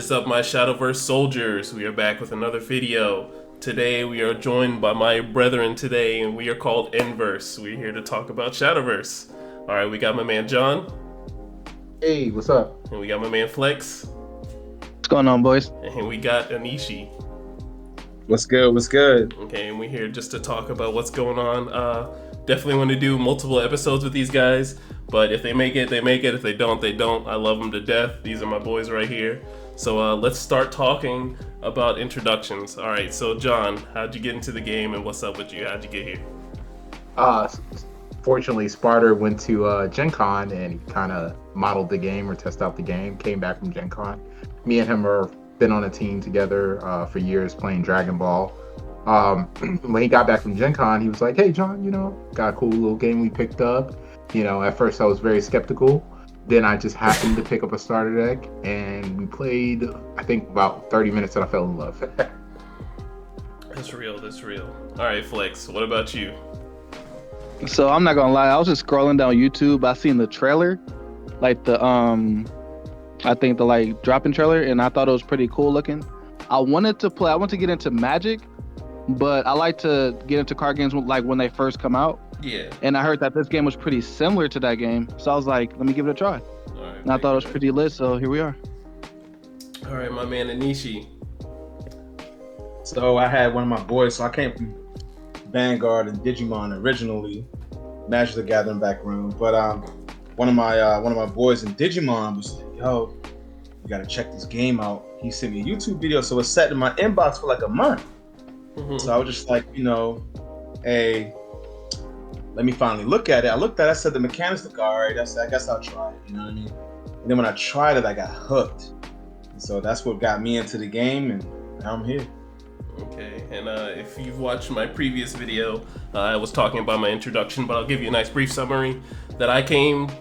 What's up, my Shadowverse soldiers? We are back with another video. Today we are joined by my brethren today, and we are called Enverse. We're here to talk about Shadowverse. Alright, we got my man John. Hey, what's up? And we got my man Flex. What's going on, boys? And we got Anishi. What's good? What's good? Okay, and we're here just to talk about what's going on. Definitely want to do multiple episodes with these guys, but if they make it, they make it. If they don't, they don't. I love them to death. These are my boys right here. So let's start talking about introductions. All right, so John, how'd you get into the game and what's up with you? How'd you get here? Fortunately, Sparta went to Gen Con and he kind of modeled the game or tested out the game, came back from Gen Con. Me and him have been on a team together for years playing Dragon Ball. When he got back from Gen Con, he was like, hey, John, got a cool little game we picked up. At first I was very skeptical. Then I just happened to pick up a starter deck and we played, I think, about 30 minutes and I fell in love. That's real. All right, Flex, what about you? So I'm not gonna lie, I was just scrolling down YouTube. I seen the trailer, like the I think the like dropping trailer, and I thought it was pretty cool looking. I wanted to get into Magic, but I like to get into card games like when they first come out. Yeah. And I heard that this game was pretty similar to that game, so I was like, let me give it a try. All right, and I thought it was pretty lit, so here we are. All right, my man Anishi. So I had one of my boys. So I came from Vanguard and Digimon originally, Magic the Gathering background. But one of my boys in Digimon was like, "Yo, you gotta check this game out." He sent me a YouTube video, so it's set in my inbox for like a month. Mm-hmm. So I was just like, hey, let me finally look at it. I looked at it, I said the mechanics look all right. I said, I guess I'll try it, you know what I mean? And then when I tried it, I got hooked. And so that's what got me into the game, and now I'm here. Okay, and if you've watched my previous video, I was talking about my introduction, but I'll give you a nice brief summary. That I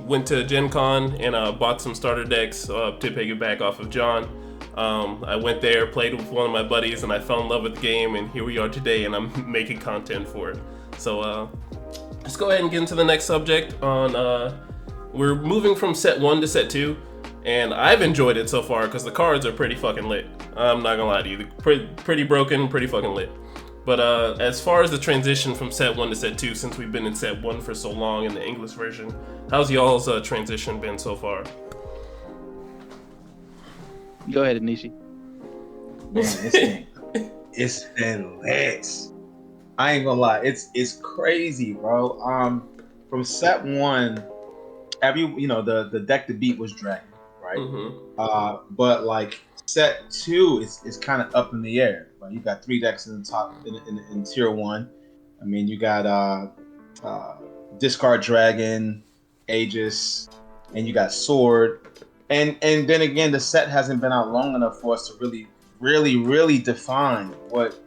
went to Gen Con, and bought some starter decks to piggyback off of John. I went there, played with one of my buddies, and I fell in love with the game, and here we are today, and I'm making content for it. So let's go ahead and get into the next subject. We're moving from set 1 to set 2, and I've enjoyed it so far because the cards are pretty fucking lit. I'm not gonna lie to you, pretty broken, pretty fucking lit. But as far as the transition from set 1 to set 2, since we've been in set 1 for so long in the English version, how's y'all's transition been so far? Go ahead, Anishi. Man, it's been lit. I ain't gonna lie, it's crazy, bro. From set 1, the deck to beat was Dragon, right? Mm-hmm. But like set 2 is kind of up in the air. Right? You got 3 decks in the top in tier 1. I mean, you got discard Dragon, Aegis, and you got Sword. And then again, the set hasn't been out long enough for us to really define what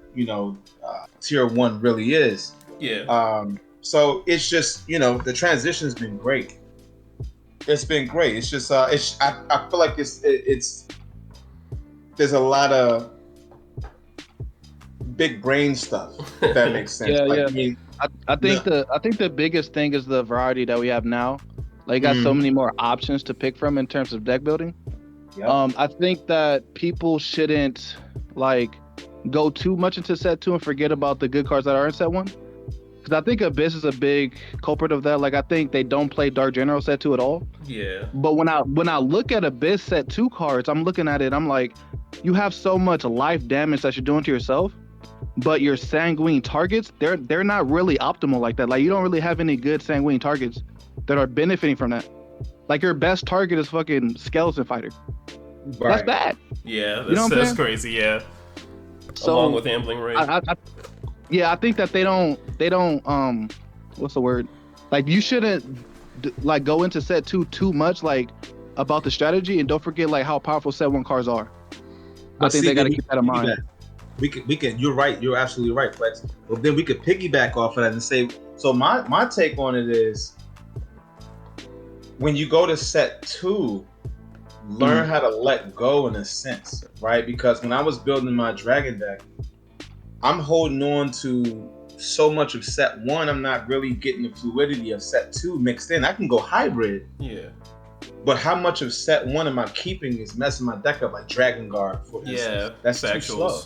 tier 1 really is. Yeah. So it's just the transition's been great. It's been great. It's just I feel like it's there's a lot of big brain stuff, if that makes sense. Yeah. I mean, I think the biggest thing is the variety that we have now. Like, you got so many more options to pick from in terms of deck building. Yep. I think that people shouldn't like go too much into set 2 and forget about the good cards that are in set 1. Because I think Abyss is a big culprit of that. Like, I think they don't play Dark General set 2 at all. Yeah. But when I look at Abyss set 2 cards, I'm looking at it, I'm like, you have so much life damage that you're doing to yourself, but your sanguine targets, they're not really optimal like that. Like, you don't really have any good sanguine targets that are benefiting from that. Like, your best target is fucking Skeleton Fighter. Right. That's bad. Yeah, You know what I'm that's saying? crazy. Yeah. So, along with Ambling Ray. I think that they don't what's the word? Like, you shouldn't like go into set 2 too much like about the strategy, and don't forget like how powerful set 1 cards are. I think they got to keep that in mind. We can. You're right. You're absolutely right, Flex. But then we could piggyback off of that and say. So my take on it is, when you go to set 2, learn how to let go in a sense, right? Because when I was building my Dragon deck, I'm holding on to so much of set 1, I'm not really getting the fluidity of set 2 mixed in. I can go hybrid. Yeah. But how much of set 1 am I keeping is messing my deck up, like Dragon Guard, for instance. Yeah, that's too slow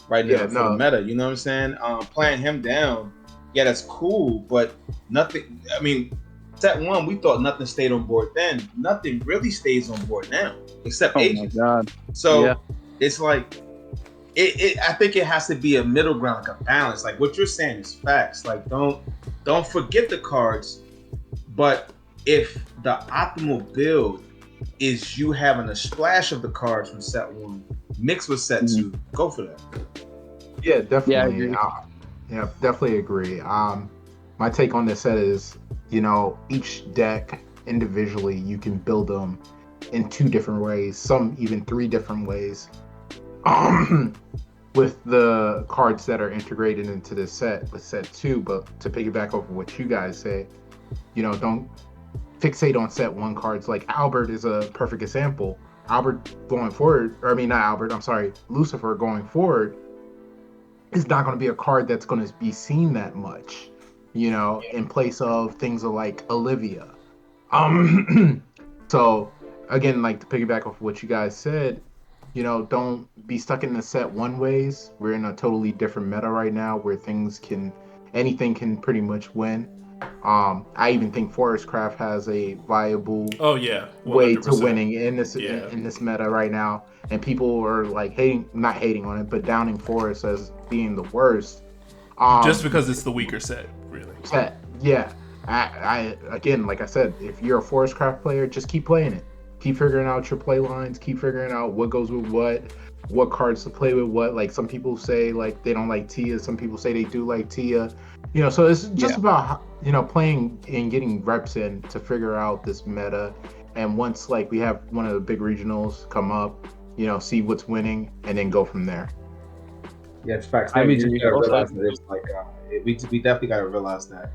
right now for the meta. You know what I'm saying? Playing him down, yeah, that's cool, but nothing. I mean, set 1, we thought nothing stayed on board then. Nothing really stays on board now, except agents. My God. So it's like, I think it has to be a middle ground, like a balance. Like what you're saying is facts. Like don't forget the cards, but if the optimal build is you having a splash of the cards from set 1 mixed with set 2, go for that. Yeah, definitely. Yeah, I agree. Yeah, definitely agree. My take on this set is, each deck individually, you can build them in 2 different ways, some even 3 different ways. With the cards that are integrated into this set with set 2, but to piggyback off of what you guys say, don't fixate on set 1 cards. Like Albert is a perfect example. Albert going forward, or I mean not Albert, I'm sorry, Lucifer going forward is not going to be a card that's going to be seen that much, in place of things like Olivia. So again, like to piggyback off what you guys said, don't be stuck in the set 1 ways. We're in a totally different meta right now where anything can pretty much win. I even think Forestcraft has a viable way to winning in this meta right now, and people are like not hating on it, but downing Forest as being the worst. Just because it's the weaker set, really. Yeah. I again, like I said, if you're a Forestcraft player, just keep playing it. Keep figuring out your play lines. Keep figuring out what goes with what cards to play with what. Like some people say like they don't like Tia. Some people say they do like Tia. So it's just about playing and getting reps in to figure out this meta. And once like we have one of the big regionals come up, see what's winning and then go from there. Yeah, it's facts. Maybe just gotta realize that it's like we definitely gotta realize that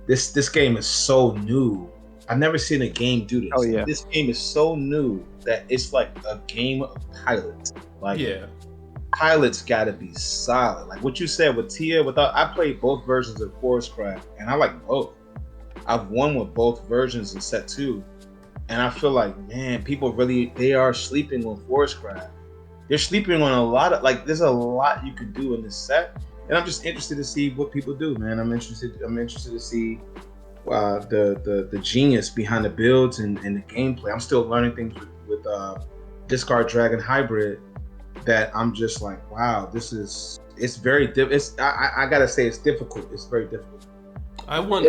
this game is so new. I've never seen a game do this. Oh, yeah. This game is so new that it's like a game of pilots. Like, pilots gotta be solid. Like what you said with Tia, I played both versions of Forestcraft, and I like both. I've won with both versions in set 2, and I feel like, man, people they are sleeping on Forestcraft. They're sleeping on a lot of, like, there's a lot you could do in this set, and I'm just interested to see what people do, man. I'm interested to see the genius behind the builds and the gameplay. I'm still learning things with Discard Dragon Hybrid that I'm just like, wow, it's very difficult. I gotta say it's difficult. It's very difficult. I want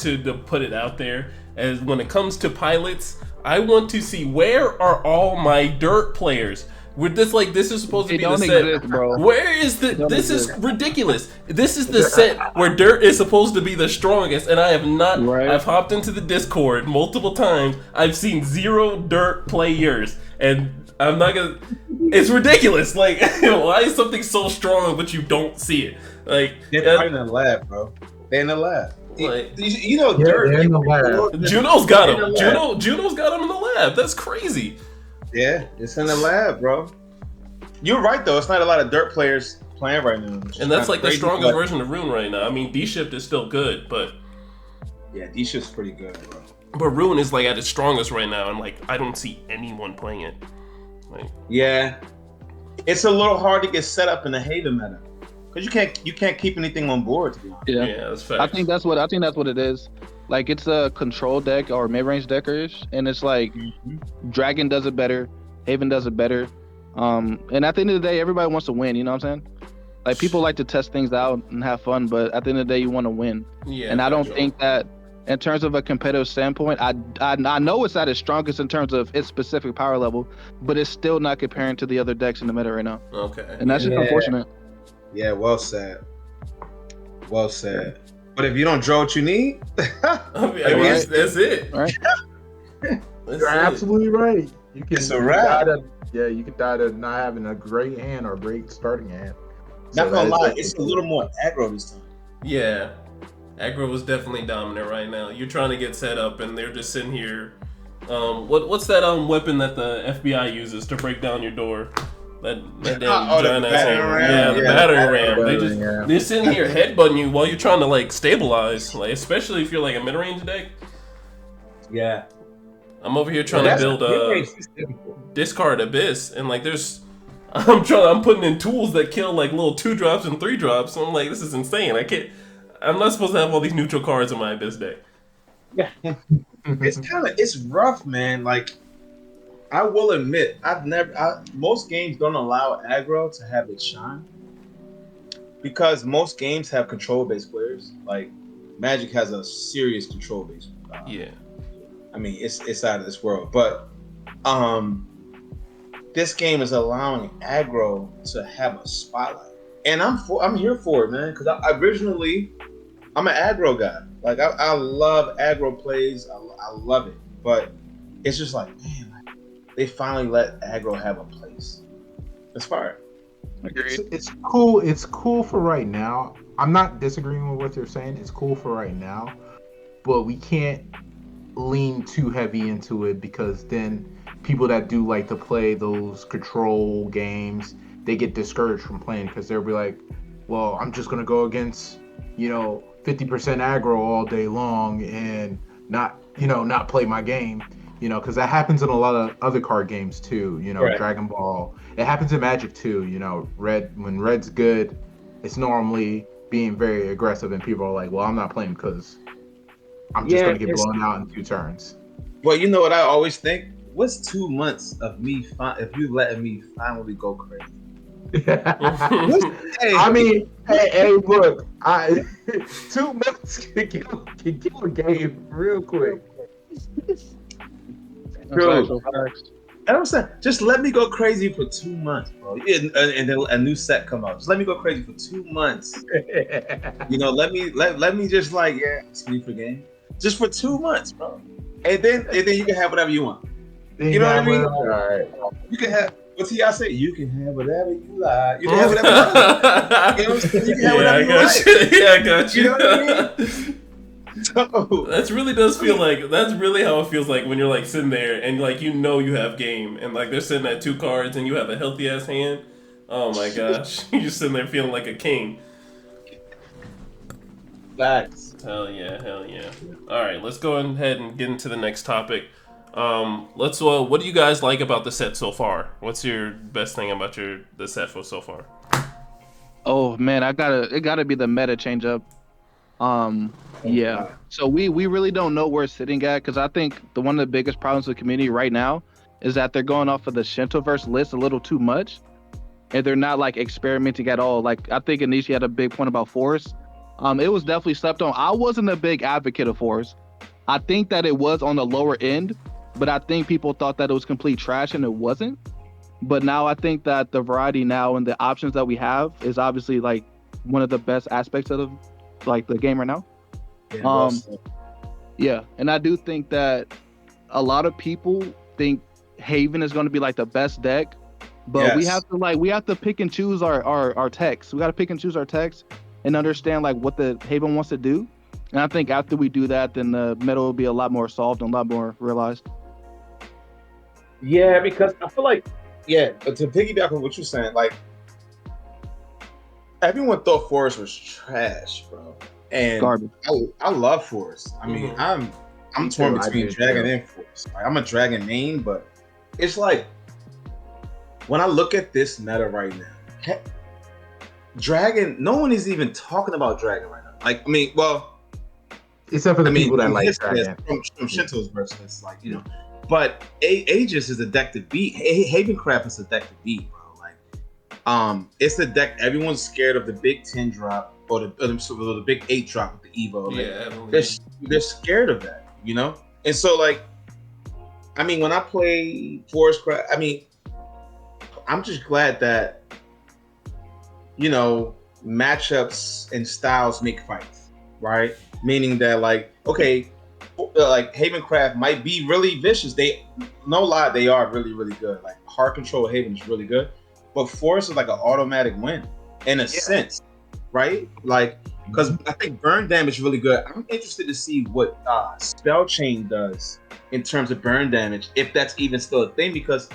to put it out there as when it comes to pilots, I want to see where are all my dirt players. With this, like, this is supposed to be the set. Exist, bro. Where is this is ridiculous. This is the set where dirt is supposed to be the strongest, and I have not. Right. I've hopped into the Discord multiple times. I've seen 0 dirt players, and I'm not gonna. It's ridiculous. Like, why is something so strong but you don't see it? Like, they're in the lab, bro. They're in the lab. Like, dirt. They're in the lab. Juno's got him. Juno's got him in the lab. That's crazy. Yeah, it's in the lab, bro. You're right, though. It's not a lot of dirt players playing right now. And that's like the strongest version of Rune right now. I mean, D-Shift is still good, but... Yeah, D-Shift's pretty good, bro. But Rune is like at its strongest right now, and like, I don't see anyone playing it. Like, yeah. It's a little hard to get set up in the Haven meta. Because you can't keep anything on board, to be honest. Yeah, that's fact. I think that's what it is. Like, it's a control deck or mid-range deckers, and it's like Dragon does it better, Haven does it better. And at the end of the day, everybody wants to win, you know what I'm saying? Like, people like to test things out and have fun, but at the end of the day, you want to win. Yeah. And I don't think that, in terms of a competitive standpoint, I know it's at its strongest in terms of its specific power level, but it's still not comparing to the other decks in the meta right now. Okay. And that's just unfortunate. Yeah, well said. Well said. But if you don't draw what you need, that's it. Right. You're absolutely right. It's a wrap. You could die to not having a great hand or a great starting hand. Not gonna lie, it's a little more aggro this time. Yeah. Aggro was definitely dominant right now. You're trying to get set up and they're just sitting here. What's that weapon that the FBI uses to break down your door? That damn giant ass hammer. Yeah, the battering ram. They're sitting here headbutting you while you're trying to like stabilize. Like, especially if you're like a mid-range deck. Yeah. I'm over here trying to build a It's difficult. discard abyss, and like I'm putting in tools that kill like little 2-drops and 3-drops. So I'm like, this is insane. I'm not supposed to have all these neutral cards in my abyss deck. Yeah, it's rough, man. Like, I will admit, most games don't allow aggro to have its shine because most games have control-based players. Like, Magic has a serious control-based. Yeah. I mean, it's out of this world. But this game is allowing aggro to have a spotlight, and I'm here for it, man. Because I'm an aggro guy. Like, I love aggro plays. I love it. But it's just like, man, they finally let aggro have a place. It's fire. It's cool. It's cool for right now. I'm not disagreeing with what you're saying. It's cool for right now, but we can't lean too heavy into it because then people that do like to play those control games, they get discouraged from playing because they'll be like, well, I'm just gonna go against 50% aggro all day long and not play my game, because that happens in a lot of other card games too. Right. Dragon Ball. It happens in Magic too. When Red's good, it's normally being very aggressive, and people are like, well, I'm not playing because I'm just gonna get blown out in 2 turns. Well, you know what I always think? What's 2 months of me if you letting me finally go crazy? I mean, hey, look, 2 months can kill a game real quick. True. And I'm saying, just let me go crazy for 2 months, bro. And then a new set come out. Just let me go crazy for 2 months. Let me just sleep for game, just for 2 months, bro. And then you can have whatever you want. You know what I mean? All right. You can have. What's y'all say? You can have whatever you like. You can have whatever you like. You know what I'm saying? You can have whatever you like. Yeah, I got you. You know what I mean? So, that's really how it feels like when you're like sitting there and like you have game and like they're sitting at 2 cards and you have a healthy ass hand. Oh my gosh, you're just sitting there feeling like a king. Facts. Hell yeah. All right, let's go ahead and get into the next topic. What do you guys like about the set so far? What's your best thing about the set so far? Oh man, it gotta be the meta change up. Yeah. So we really don't know where it's sitting at because I think one of the biggest problems with the community right now is that they're going off of the Shadowverse list a little too much, and they're not like experimenting at all. Like I think Anishi had a big point about Forest. It was definitely slept on. I wasn't a big advocate of Forest. I think that it was on the lower end, but I think people thought that it was complete trash and it wasn't. But now I think that the variety now and the options that we have is obviously like one of the best aspects of the game right now. Yeah, and I do think that a lot of people think Haven is going to be like the best deck, but we have to pick and choose our techs. We got to pick and choose our techs and understand like what the Haven wants to do. And I think after we do that, then the meta will be a lot more solved and a lot more realized. Yeah, because I feel like to piggyback on what you're saying, like everyone thought Forest was trash, bro. And garbage. I love Forest. I mean, I'm torn between Dragon and Forest. Like, I'm a Dragon main, but it's like when I look at this meta right now, Dragon. No one is even talking about Dragon right now. Like, I mean, well, except for the people that like Dragon. From Shinto's version, it's like But Aegis is a deck to beat. Havencraft is a deck to beat, bro. Like, it's a deck everyone's scared of the big 10 drop. Or the big 8 drop with the Evo. Like, they're scared of that, And so, like, I mean, when I play Forestcraft, I mean, I'm just glad that, matchups and styles make fights, right? Meaning that, like, okay, like Havencraft might be really vicious. No lie, they are really, really good. Like, hard control Haven is really good. But Forest is like an automatic win in a sense. Right? Like, because I think burn damage is really good. I'm interested to see what Spell Chain does in terms of burn damage, if that's even still a thing. Because,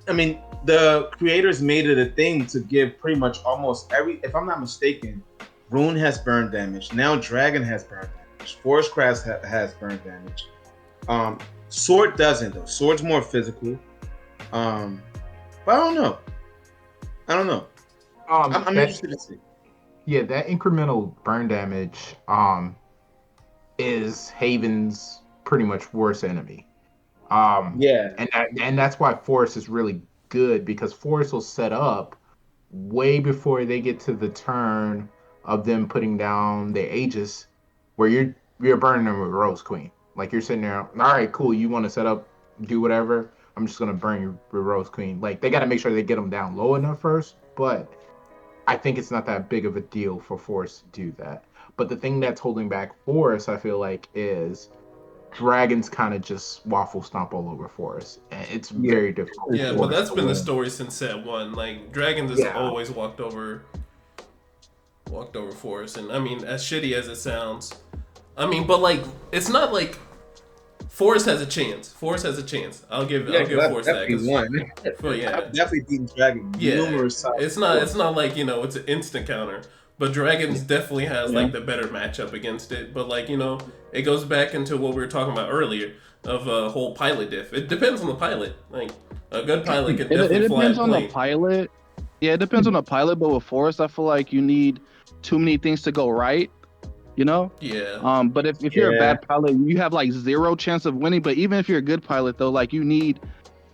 I mean, the creators made it a thing to give pretty much almost if I'm not mistaken, Rune has burn damage. Now Dragon has burn damage. Forestcraft has burn damage. Sword doesn't though. Sword's more physical. But I don't know. I'm That's interested to see. yeah, that incremental burn damage is Haven's pretty much worst enemy. Yeah. And that's why Forest is really good because Forest will set up way before they get to the turn of them putting down their Aegis, where you're burning them with Rose Queen. Like you're sitting there, all right, cool. You want to set up, do whatever. I'm just gonna burn you with Rose Queen. Like they got to make sure they get them down low enough first, but I think it's not that big of a deal for Forest to do that. But the thing that's holding back Forest, I feel like, is dragons kind of just waffle stomp all over Forest, and it's Yeah. very difficult. Yeah, for but Forest that's to been the win. story since set one. Like dragons has Yeah. always walked over Forest, and I mean, as shitty as it sounds, I mean, but like, it's not like Forest has a chance. Forest has a chance. I'll give I've Forest that. definitely won. Yeah, I've definitely beaten Dragon yeah. numerous times. It's not like it's an instant counter. But Dragons definitely has like the better matchup against it. But like it goes back into what we were talking about earlier of a whole pilot diff. It depends on the pilot. Like a good pilot can definitely It fly depends and on play. the pilot. Yeah, it depends on the pilot. But with Forest, I feel like you need too many things to go right. Yeah. But if you're a bad pilot, you have like zero chance of winning. But even if you're a good pilot, though, like you need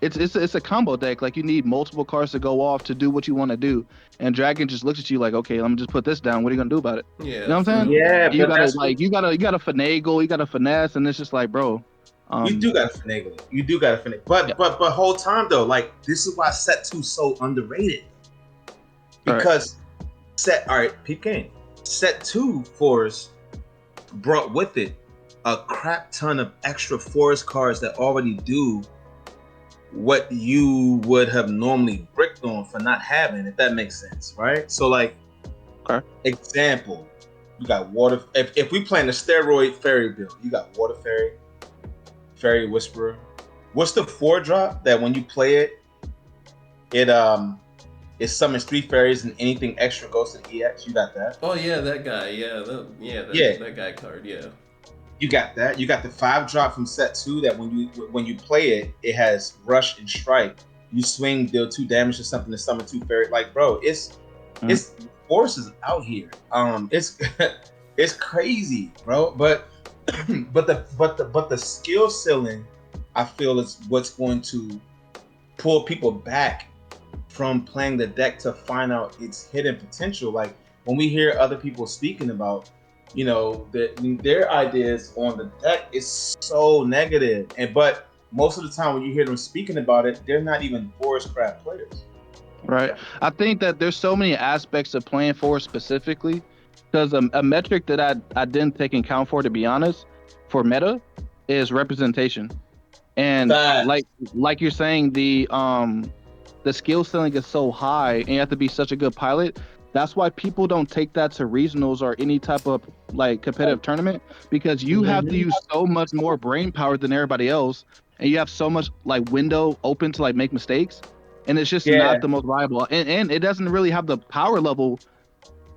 it's a combo deck. Like you need multiple cards to go off to do what you want to do. And Dragon just looks at you like, okay, let me just put this down. What are you gonna do about it? Yeah. You know what I'm saying? Yeah, You but gotta that's like you gotta finagle, you gotta finesse, and it's just like, bro. you do gotta finagle it. You do gotta finagle. But whole time though, like this is why set 2 is so underrated. Because peep game. Set 2 Forest brought with it a crap ton of extra Forest cards that already do what you would have normally bricked on for not having, if that makes sense, right? So like, example, you got water. If we play in the steroid fairy build, you got water fairy, fairy whisperer. What's the 4-drop that when you play it summons 3 fairies and anything extra goes to the EX? You got that? Oh yeah, that guy. Yeah, that guy card. Yeah. You got that. You got the 5-drop from set 2 that when you play it, it has rush and strike. You swing, deal 2 damage or something to summon 2 fairy. Like, bro, it's Force is out here. It's crazy, bro. But the skill ceiling, I feel, is what's going to pull people back from playing the deck to find out its hidden potential. Like when we hear other people speaking about their ideas on the deck is so negative, but most of the time when you hear them speaking about it, they're not even Forestcraft players. Right. I think that there's so many aspects of playing Forest specifically, because a metric that I didn't take in account for, to be honest, for meta, is representation. And like you're saying, the skill ceiling is so high, and you have to be such a good pilot. That's why people don't take that to regionals or any type of like competitive tournament, because you have to use so much more brain power than everybody else, and you have so much like window open to like make mistakes, and it's just not the most viable. And it doesn't really have the power level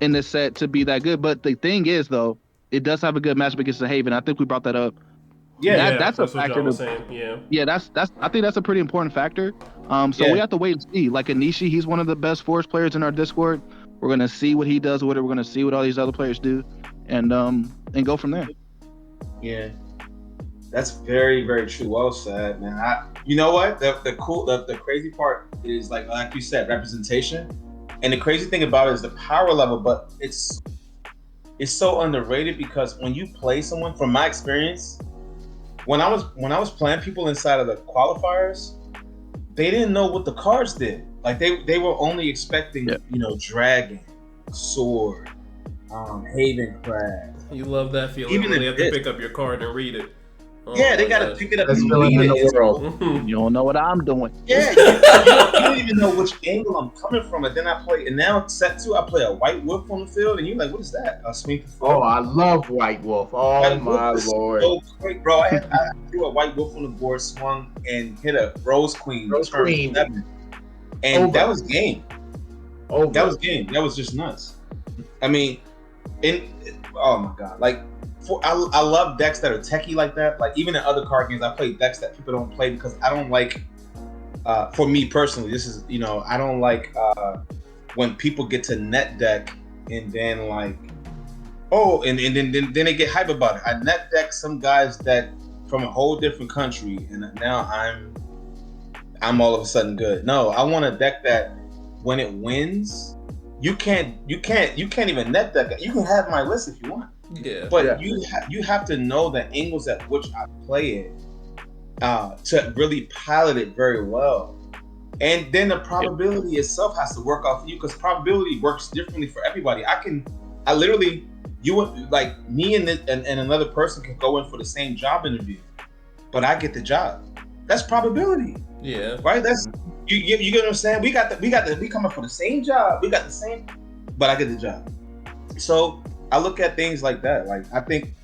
in this set to be that good. But the thing is, though, it does have a good matchup against the Haven. I think we brought that up. That's a factor. What John was saying. Yeah. That's I think that's a pretty important factor. So we have to wait and see. Like Anishi, he's one of the best Forest players in our Discord. We're gonna see what he does with it. We're gonna see what all these other players do, and go from there. Yeah, that's very, very true. Well said, man. You know what? The crazy part is like you said, representation, and the crazy thing about it is the power level. But it's so underrated because when you play someone, from my experience, when I was playing people inside of the qualifiers, they didn't know what the cards did. Like they were only expecting, dragon, sword, haven crab. You love that feeling when they have to pick up your card and read it. Oh, yeah, they gotta pick it up and read read it. In the world. You don't know what I'm doing. Yeah, you don't even know which angle I'm coming from. And then I play, and now set 2, I play a white wolf on the field, and you're like, what is that? A swing to floor. Oh, I love white wolf. Oh white my wolf lord! So quick, bro. I threw a white wolf on the board, swung, and hit a rose queen. Turn 7. And that was game. That was game. That was just nuts. I mean, oh my god! Like I love decks that are techie like that. Like even in other card games, I play decks that people don't play because I don't like. For me personally, this is I don't like when people get to net deck and then like and then they get hype about it. I net deck some guys that from a whole different country, and now I'm all of a sudden good. No, I want a deck that when it wins, you can't even net deck it. You can have my list if you want. Yeah. But you have to know the angles at which I play it to really pilot it very well. And then the probability itself has to work out for you because probability works differently for everybody. I literally, you would like me and another person can go in for the same job interview, but I get the job. That's probability. Yeah. Right? That's you get what I'm saying? We come up for the same job. We got the same, but I get the job. So I look at things like that. Like I think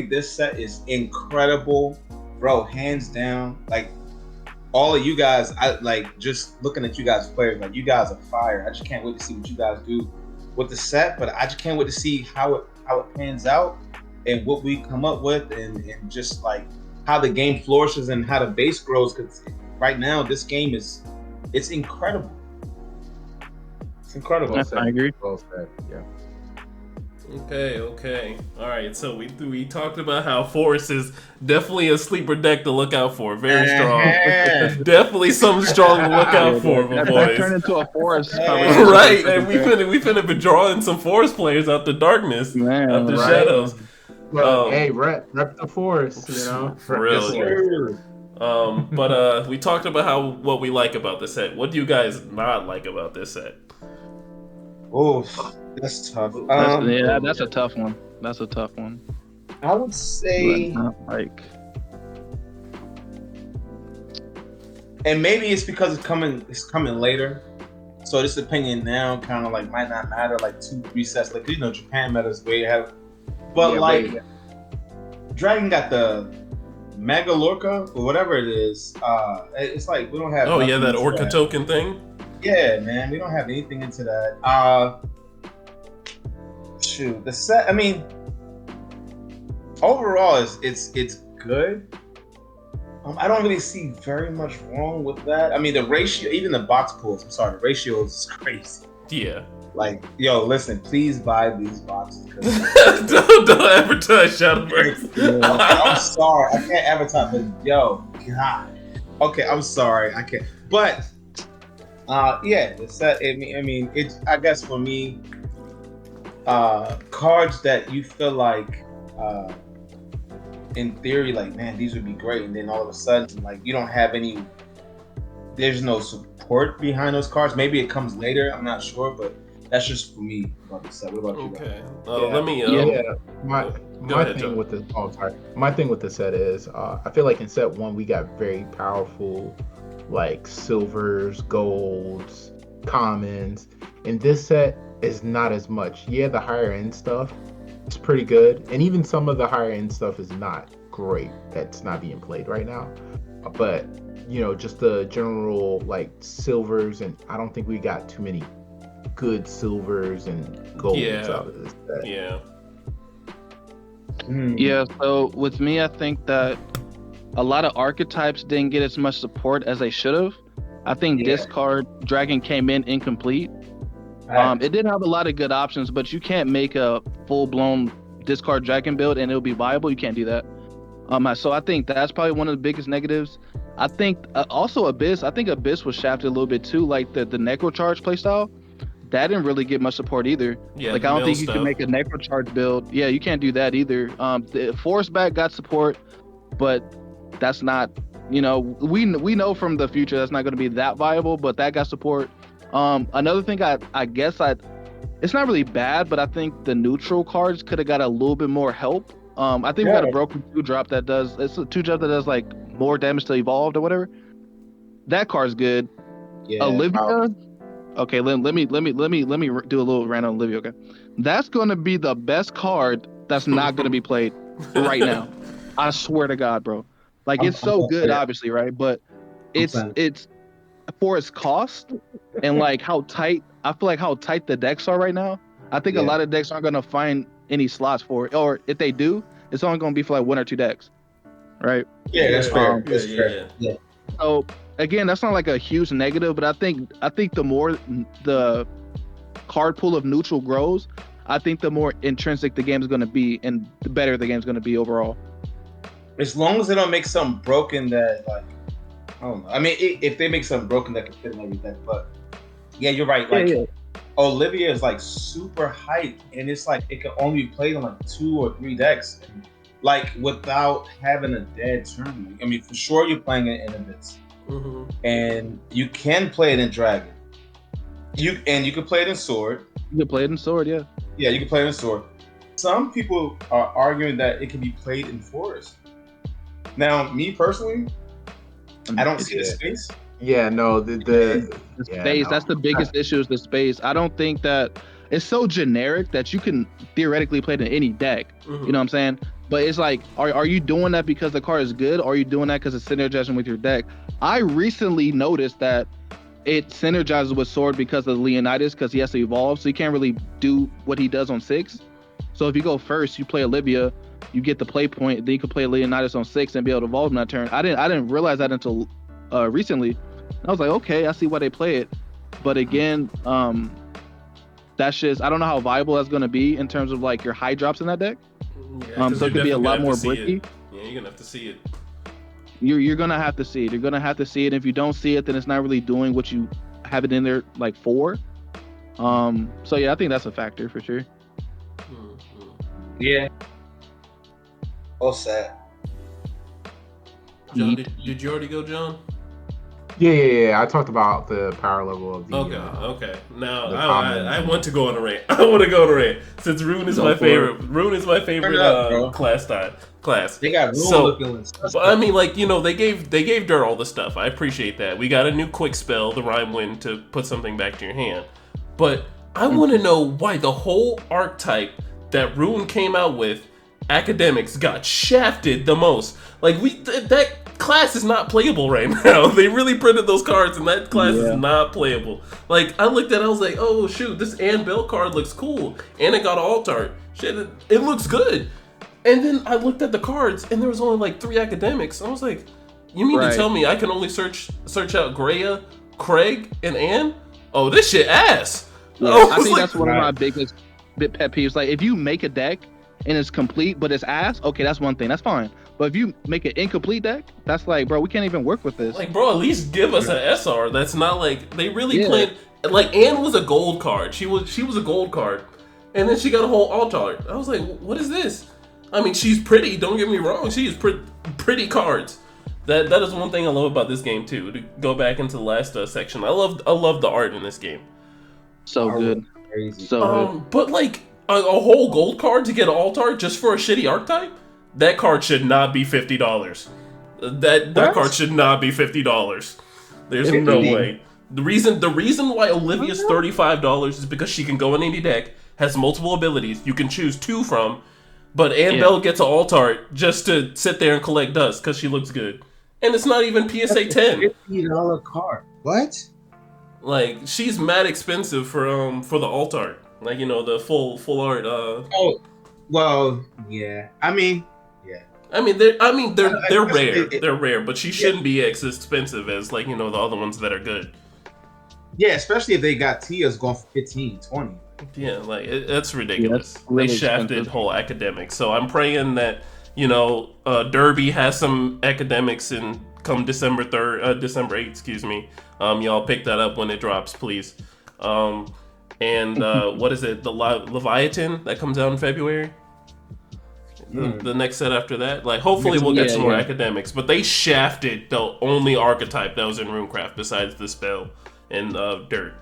this set is incredible, bro. Hands down. Like all of you guys, I like just looking at you guys players. Like you guys are fire. I just can't wait to see what you guys do with the set. But I just can't wait to see how it pans out and what we come up with, and just like how the game flourishes and how the base grows. Because right now, this game it's incredible. It's incredible. I agree. Well said. Yeah. Okay. All right. So we talked about how Forest is definitely a sleeper deck to look out for. Very strong. Definitely something strong to look out for, my That boys. turned into a Forest conversation. Right, and we finna be drawing some Forest players out the darkness, Man, out the right. shadows. Well, hey, rep the forest, For Rep real. the forest. But we talked about what we like about the set. What do you guys not like about this set? Oh, that's tough. That's a tough one. That's a tough one. I would say, Like, and maybe it's because it's coming later. So this opinion now kind of like might not matter like 2-3 sets. Like Japan metas way ahead. But Dragon got the Mega Lorca or whatever it is. It's like we don't have. Oh yeah, that into Orca token thing. Yeah, man, we don't have anything into that. Shoot, the set. I mean, overall, it's good. I don't really see very much wrong with that. I mean, the ratio, even the box pools. I'm sorry, the ratio is crazy. Yeah. Like, yo, listen, please buy these boxes. don't advertise Shadowverse. I'm sorry, I can't advertise, but yo, God. Okay, I'm sorry, I can't. But yeah, the set. I mean, it's. I guess for me, cards that you feel like, in theory, like, man, these would be great, and then all of a sudden, like, you don't have any. There's no support behind those cards. Maybe it comes later. I'm not sure, but that's just for me about the set. What about you guys? Okay. Yeah. Let me. My thing with the set is, I feel like in set 1 we got very powerful, like silvers, golds, commons. In this set is not as much. Yeah, the higher end stuff is pretty good, and even some of the higher end stuff is not great. That's not being played right now, but just the general like silvers, and I don't think we got too many good silvers and golds out of this set. Yeah. Yeah, so with me, I think that a lot of archetypes didn't get as much support as they should have. I think discard Dragon came in incomplete. It did have a lot of good options, but you can't make a full-blown discard Dragon build and it'll be viable. You can't do that. So I think that's probably one of the biggest negatives. I think also Abyss. I think Abyss was shafted a little bit too, like the Necro Charge playstyle. That didn't really get much support either. Yeah, like I don't think you can make a Necro Charge build. Yeah, you can't do that either. The Force Back got support, but that's not. We know from the future that's not going to be that viable, but that got support. Another thing, I guess it's not really bad, but I think the neutral cards could have got a little bit more help. I think we got a broken 2-drop that does. It's a 2-drop that does like more damage to evolved or whatever. That card's good. Yeah. Olivia. Okay, let me do a little rant on Olivia. Okay, that's going to be the best card that's not going to be played right now. I swear to God, bro. Like it's so good, obviously, right? But it's for its cost and like how tight. I feel like how tight the decks are right now. I think a lot of decks aren't going to find any slots for it, or if they do, it's only going to be for like 1 or 2 decks, right? Yeah, that's fair. That's yeah, fair. Yeah. So again, that's not like a huge negative, but I think the more the card pool of neutral grows, I think the more intrinsic the game is going to be, and the better the game is going to be overall. As long as they don't make something broken that, like, I don't know. I mean, if they make something broken that can fit in every deck, but yeah, you're right. Like, Olivia is like super hyped, and it's like it can only be played on like 2 or 3 decks, and, like without having a dead turn. I mean, for sure you're playing it in Enverse, and you can play it in Dragon. You can play it in Sword. You can play it in Sword, yeah. Yeah, you can play it in Sword. Some people are arguing that it can be played in Forest. Now, me personally, I don't see the space. Yeah, no, the space. No. That's the biggest issue is the space. I don't think that it's so generic that you can theoretically play it in any deck. You know what I'm saying? But it's like, are you doing that because the card is good, or are you doing that because it's synergizing with your deck? I recently noticed that it synergizes with Sword because of Leonidas, because he has to evolve, so he can't really do what he does on 6. So if you go first, you play Olivia, you get the play point, then you can play Leonidas on 6 and be able to evolve in that turn. I didn't realize that until recently. I was like, okay, I see why they play it. But again, that's just, I don't know how viable that's going to be in terms of like your high drops in that deck. So it could be a lot more bricky. Yeah, you're gonna have to see it. You're gonna have to see it. You're gonna have to see it. If you don't see it, then it's not really doing what you have it in there like for. So yeah, I think that's a factor for sure. Yeah. All set. John, did you already go, John? Yeah. I talked about the power level of the. Okay. Now I want to go on a rant. I want to go on a rant since Rune is my favorite. Rune is my favorite class. They got Rune looking. But I mean, like, you know, they gave Dirt all the stuff. I appreciate that. We got a new quick spell, the Rhyme Wind, to put something back to your hand. But I want to know why the whole archetype that Rune came out with, Academics, got shafted the most. Like, that class is not playable right now. They really printed those cards, and that class is not playable. Like, I looked at it, I was like, oh shoot, this Ann Bell card looks cool, and it got alt art. Shit, it looks good. And then I looked at the cards, and there was only like 3 Academics. I was like, you mean to tell me I can only search out Greya, Craig, and Ann? Oh, this shit ass. Yeah, I think that's one of my biggest pet peeves. Like, if you make a deck and it's complete but it's ass, okay, that's one thing, that's fine. But if you make an incomplete deck, that's like, bro, we can't even work with this. Like, bro, at least give us an SR. That's not like they really played. Like, Anne was a gold card. She was a gold card, and then she got a whole alt art. I was like, what is this? I mean, she's pretty. Don't get me wrong. She is pretty cards. That is one thing I love about this game too. To go back into the last section, I love the art in this game. So good. Crazy. So good. But like a whole gold card to get an alt art just for a shitty archetype. That card should not be $50. That card should not be $50. There's no way. The reason why Olivia's $35 is because she can go in any deck, has multiple abilities. You can choose 2 from, but Ann Bell gets an alt art just to sit there and collect dust because she looks good, and it's not even PSA 10. $50 card. What? Like, she's mad expensive for the alt art. Like, you know, the full art. Oh, well, yeah. I mean, they're rare. They're rare, but she shouldn't be as expensive as, like, you know, the other ones that are good. Yeah, especially if they got Tia's going for 15, 20. Yeah, like, that's ridiculous. Yeah, that's really they shafted expensive. whole Academics. So I'm praying that, you know, Derby has some Academics and come December 8th, excuse me. Y'all pick that up when it drops, please. And what is it? The Leviathan that comes out in February? The next set after that, like, hopefully we'll get some more Academics, but they shafted the only archetype that was in Runecraft besides the spell and Dirt.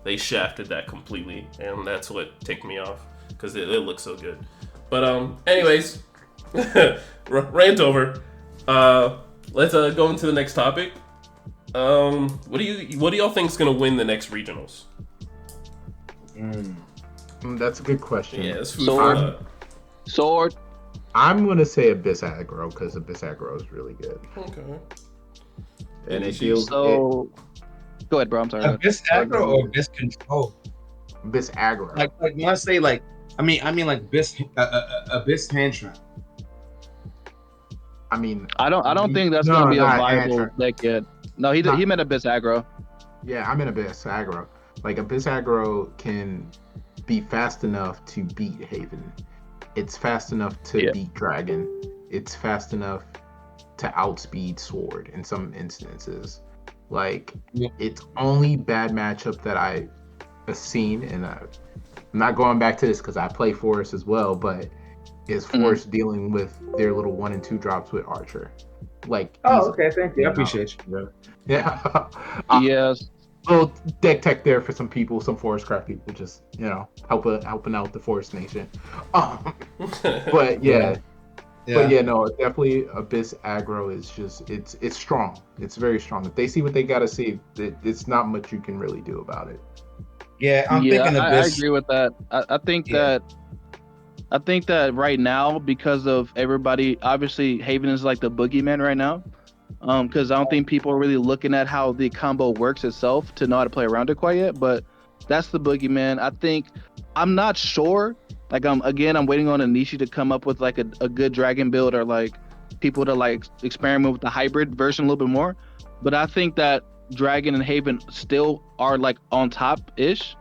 They shafted that completely, and that's what ticked me off because it looks so good. But anyways, rant over. Let's go into the next topic. What do y'all think is gonna win the next regionals? That's a good question. Yeah, it's food for thought. Sword. I'm gonna say Abyss Aggro because Abyss Aggro is really good. Okay. And it feels so. Go ahead, bro. I'm sorry. Abyss Aggro or Abyss Control? Abyss Aggro. Like when I say like, I mean like Abyss Hand Trap. I mean, I don't think that's no, gonna be a not viable Andrew. deck yet. No, he Not- meant Abyss aggro. Yeah, I'm in Abyss aggro. Like Abyss aggro can be fast enough to beat Haven. It's fast enough to Yeah. beat Dragon. It's fast enough to outspeed Sword in some instances. Like Yeah. it's only bad matchup that I have seen, and I'm not going back to this because I play Forest as well, but is Forest dealing with their little 1 and 2 drops with Archer? Like easily, Thank you. I appreciate you, bro. Yeah. Yes. Little deck tech there for some people, some Forestcraft people, just helping out the Forest Nation. But yeah, but yeah, no, definitely Abyss aggro is just it's strong. It's very strong. If they see what they gotta see, it's not much you can really do about it. Yeah, I'm thinking I Abyss. agree with that. I think Yeah. that right now, because of everybody, obviously Haven is like the boogeyman right now. Because I don't think people are really looking at how the combo works itself to know how to play around it quite yet. But that's the boogeyman. I think I'm not sure. Like I'm waiting on Anishi to come up with like a good dragon build, or like people to like experiment with the hybrid version a little bit more. But I think that Dragon and Haven still are like on top ish.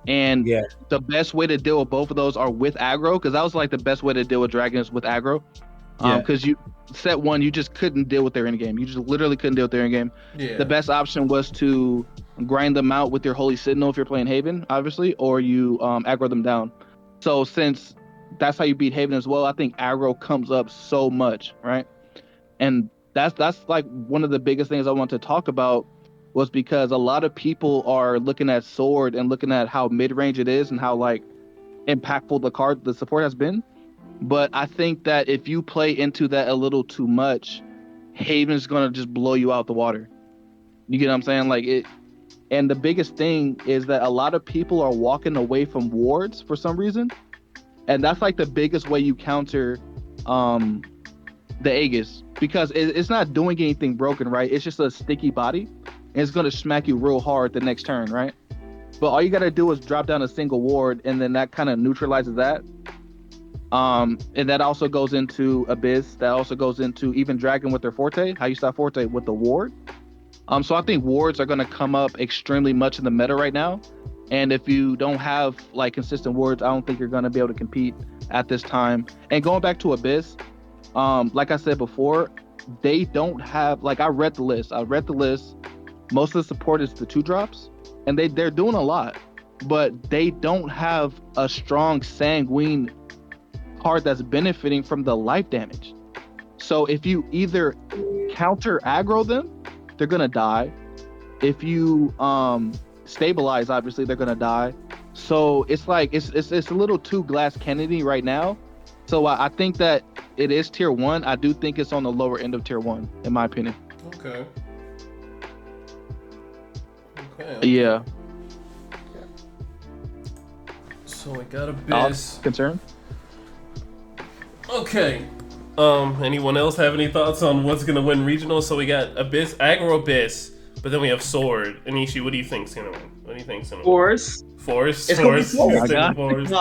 And Yeah. the best way to deal with both of those are with aggro, because that was like the best way to deal with dragons with aggro. Because you set one, you just couldn't deal with their end game. You just literally couldn't deal with their end game. Yeah. The best option was to grind them out with your Holy Signal if you're playing Haven, obviously, or you aggro them down. So since that's how you beat Haven as well, I think aggro comes up so much, right? And that's like one of the biggest things I want to talk about, was because a lot of people are looking at Sword and looking at how mid-range it is and how like impactful the support has been. But I think that if you play into that a little too much, Haven's gonna just blow you out the water. You get what I'm saying? Like it. And the biggest thing is that a lot of people are walking away from wards for some reason, and that's like the biggest way you counter the Aegis, because it's not doing anything broken, right? It's just a sticky body, and it's gonna smack you real hard the next turn, right? But all you gotta do is drop down a single ward, and then that kind of neutralizes that. And that also goes into Abyss. That also goes into even Dragon with their Forte. How you stop Forte with the ward. So I think wards are going to come up extremely much in the meta right now. And if you don't have like consistent wards, I don't think you're going to be able to compete at this time. And going back to Abyss, like I said before, they don't have, like I read the list. Most of the support is the 2-drops, and they're doing a lot, but they don't have a strong sanguine card that's benefiting from the life damage. So if you either counter aggro them, they're gonna die. If you stabilize, obviously they're gonna die. So it's like it's a little too glass cannon right now. So I think that it is tier 1. I do think it's on the lower end of tier 1, in my opinion. Okay. Yeah. So we got Abyss. Concern? Okay. Anyone else have any thoughts on what's gonna win regional? So we got Abyss, aggro Abyss, but then we have Sword. Anishi, what do you think's gonna win? What do you think's gonna win? Force. Forest. It's gonna be Forest. Forest. No,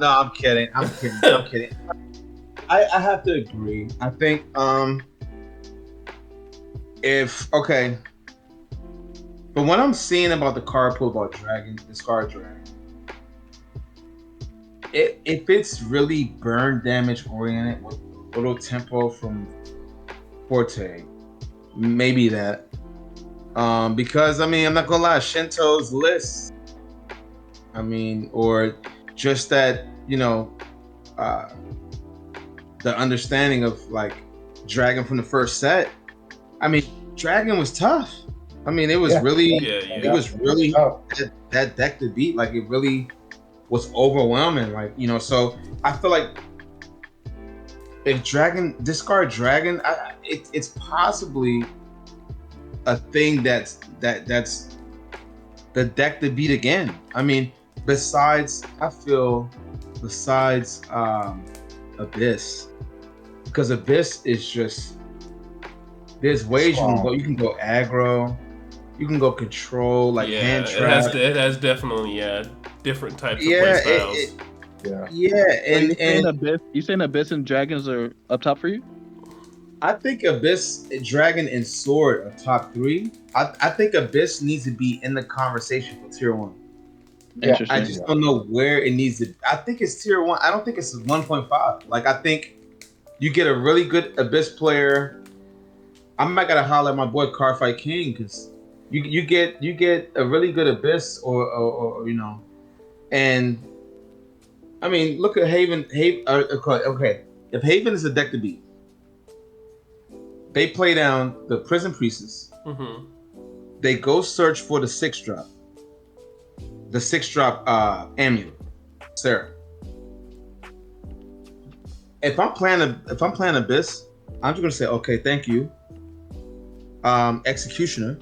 I'm kidding. I'm kidding. I have to agree. I think but what I'm seeing about the card pool about Dragon, discard Dragon, if it's really burn damage oriented with a little tempo from Forte, maybe that. Because I mean, I'm not gonna lie, Shinto's list, I mean, or just that, the understanding of like Dragon from the first set. I mean, Dragon was tough. I mean, it was really that deck to beat. Like it really was overwhelming. Like, so I feel like if discard Dragon, it's possibly a thing that's the deck to beat again. I mean, besides Abyss, because Abyss is just, there's ways you can go. You can go aggro, you can go control, like hand trap. It has definitely different types of play styles. You saying Abyss and Dragons are up top for you? I think Abyss, Dragon, and Sword are top 3. I think Abyss needs to be in the conversation for tier 1. Yeah, Interesting. I just don't know where it needs to. I think it's tier 1. I don't think it's 1.5. Like, I think you get a really good Abyss player. I might gotta holler at my boy Carfight King, because you get a really good Abyss or you know, and I mean, look at Haven. Okay, if Haven is a deck to beat, they play down the Prison Priestess. Mm-hmm. They go search for the 6-drop. The 6-drop amulet, Sarah. If I'm playing Abyss, I'm just gonna say, okay, thank you. Executioner.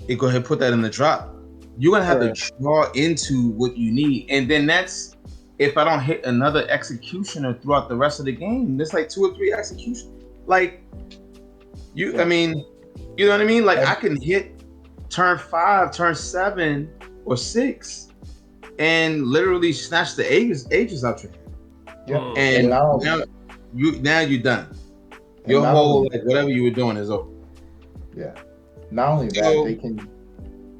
You go ahead and put that in the drop. You're gonna have to draw into what you need, and then that's if I don't hit another executioner throughout the rest of the game. There's like 2 or 3 executions. Like you, I mean, you know what I mean? Like I can hit turn 5, turn 7, or 6, and literally snatch the ages out your hand. Yeah. And now you're done. Your whole whatever you were doing is over. Yeah. Not only that, they can.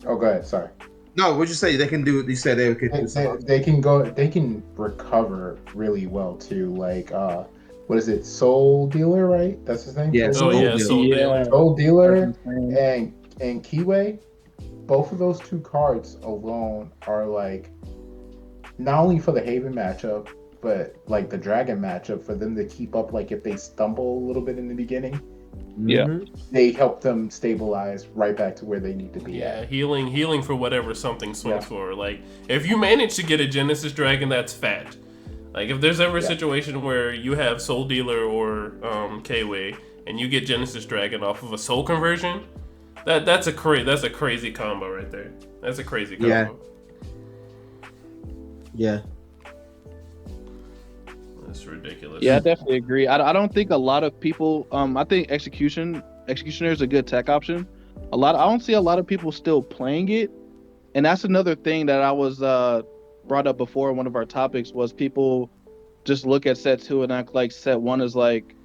Oh, go ahead. Sorry. No, what'd you say? They can do. You said they could do something. They can go. They can recover really well too. Like, what is it? Soul Dealer, right? That's his name. Yeah. Soul Dealer. Soul Dealer and Keyway. Both of those 2 cards alone are like, not only for the Haven matchup, but like the Dragon matchup, for them to keep up. Like if they stumble a little bit in the beginning, they help them stabilize right back to where they need to be. Yeah, healing for whatever something swings for. Like if you manage to get a Genesis Dragon, that's fat. Like if there's ever a situation where you have Soul Dealer or K-Way and you get Genesis Dragon off of a Soul Conversion, that's a crazy combo right there. That's a crazy combo. Yeah. That's ridiculous. Yeah, I definitely agree. I don't think a lot of people. I think Executioner is a good tech option. I don't see a lot of people still playing it, and that's another thing that I was brought up before. One of our topics was people just look at set 2 and act like set 1 is like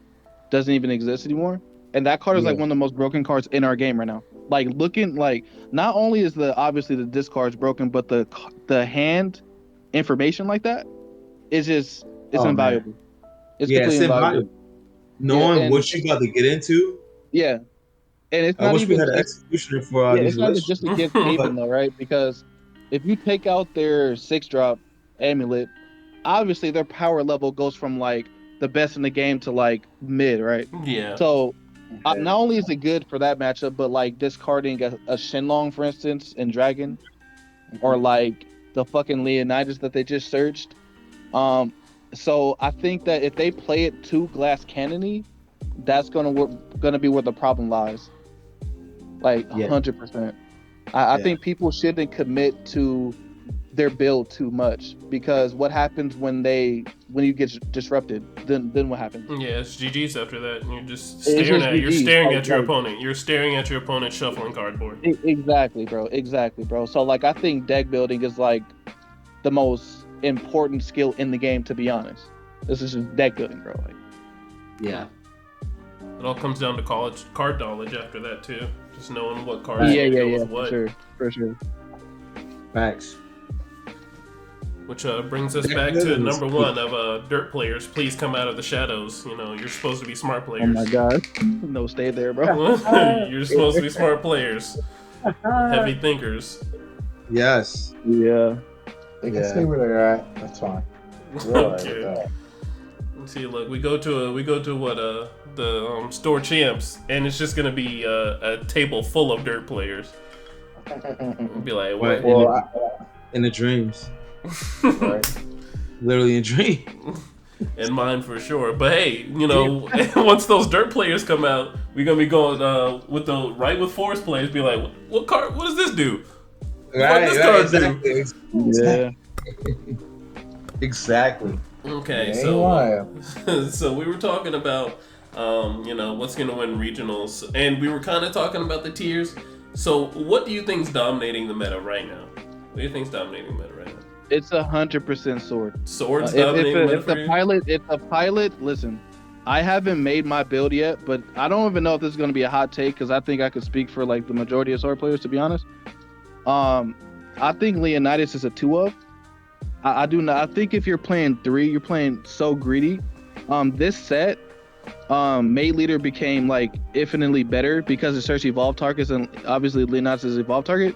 doesn't even exist anymore. And that card is like one of the most broken cards in our game right now. Like looking like not only is obviously the discard's broken, but the hand information like that is just invaluable. Man. It's completely invaluable. Knowing what you got to get into. Yeah. And it's not I wish even we had an executioner for it's these not even lists. just against Haven though, right? Because if you take out their 6-drop amulet, obviously their power level goes from like the best in the game to like mid, right? Yeah. So not only is it good for that matchup, but like discarding a Shenlong, for instance, in Dragon, or like the fucking Leonidas that they just searched. So I think that if they play it too glass cannony, that's gonna be where the problem lies. Like 100%. I think people shouldn't commit to their build too much, because what happens when you get disrupted? Then what happens? Yeah, it's GG's after that. You're just staring at your opponent. You're staring at your opponent shuffling cardboard. Exactly, bro. So like I think deck building is like the most important skill in the game, to be honest. This is just deck building, bro. Like, yeah. It all comes down to card knowledge after that too. Just knowing what cards go with what. For sure. Facts. Which brings us back to number 1 of dirt players. Please come out of the shadows. You know, you're supposed to be smart players. Oh my god. No, stay there, bro. You're supposed to be smart players. Heavy thinkers. Yes. Yeah. They can stay where they're at. That's fine. Okay. Let's see. Look, we go to what the store champs, and it's just gonna be a table full of dirt players. We'll be like, what? In the dreams. Right. Literally a dream. And mine for sure. But hey, you know, once those dirt players come out, we're gonna be going with forest players. Be like, what card? What does this do? What does this card do? Yeah. Exactly. Okay, so we were talking about what's gonna win regionals, and we were kind of talking about the tiers. So what do you think's dominating the meta right now? What do you think's dominating the meta right now? It's 100% sword. Swords dominating the meta for you? If the pilot, listen, I haven't made my build yet, but I don't even know if this is going to be a hot take because I think I could speak for like the majority of sword players, to be honest. Um, I think Leonidas is a 2 of. I do not. I think if you're playing 3, you're playing so greedy. This set, Mate Leader became like infinitely better because it search evolve targets, and obviously Leonidas is evolve target.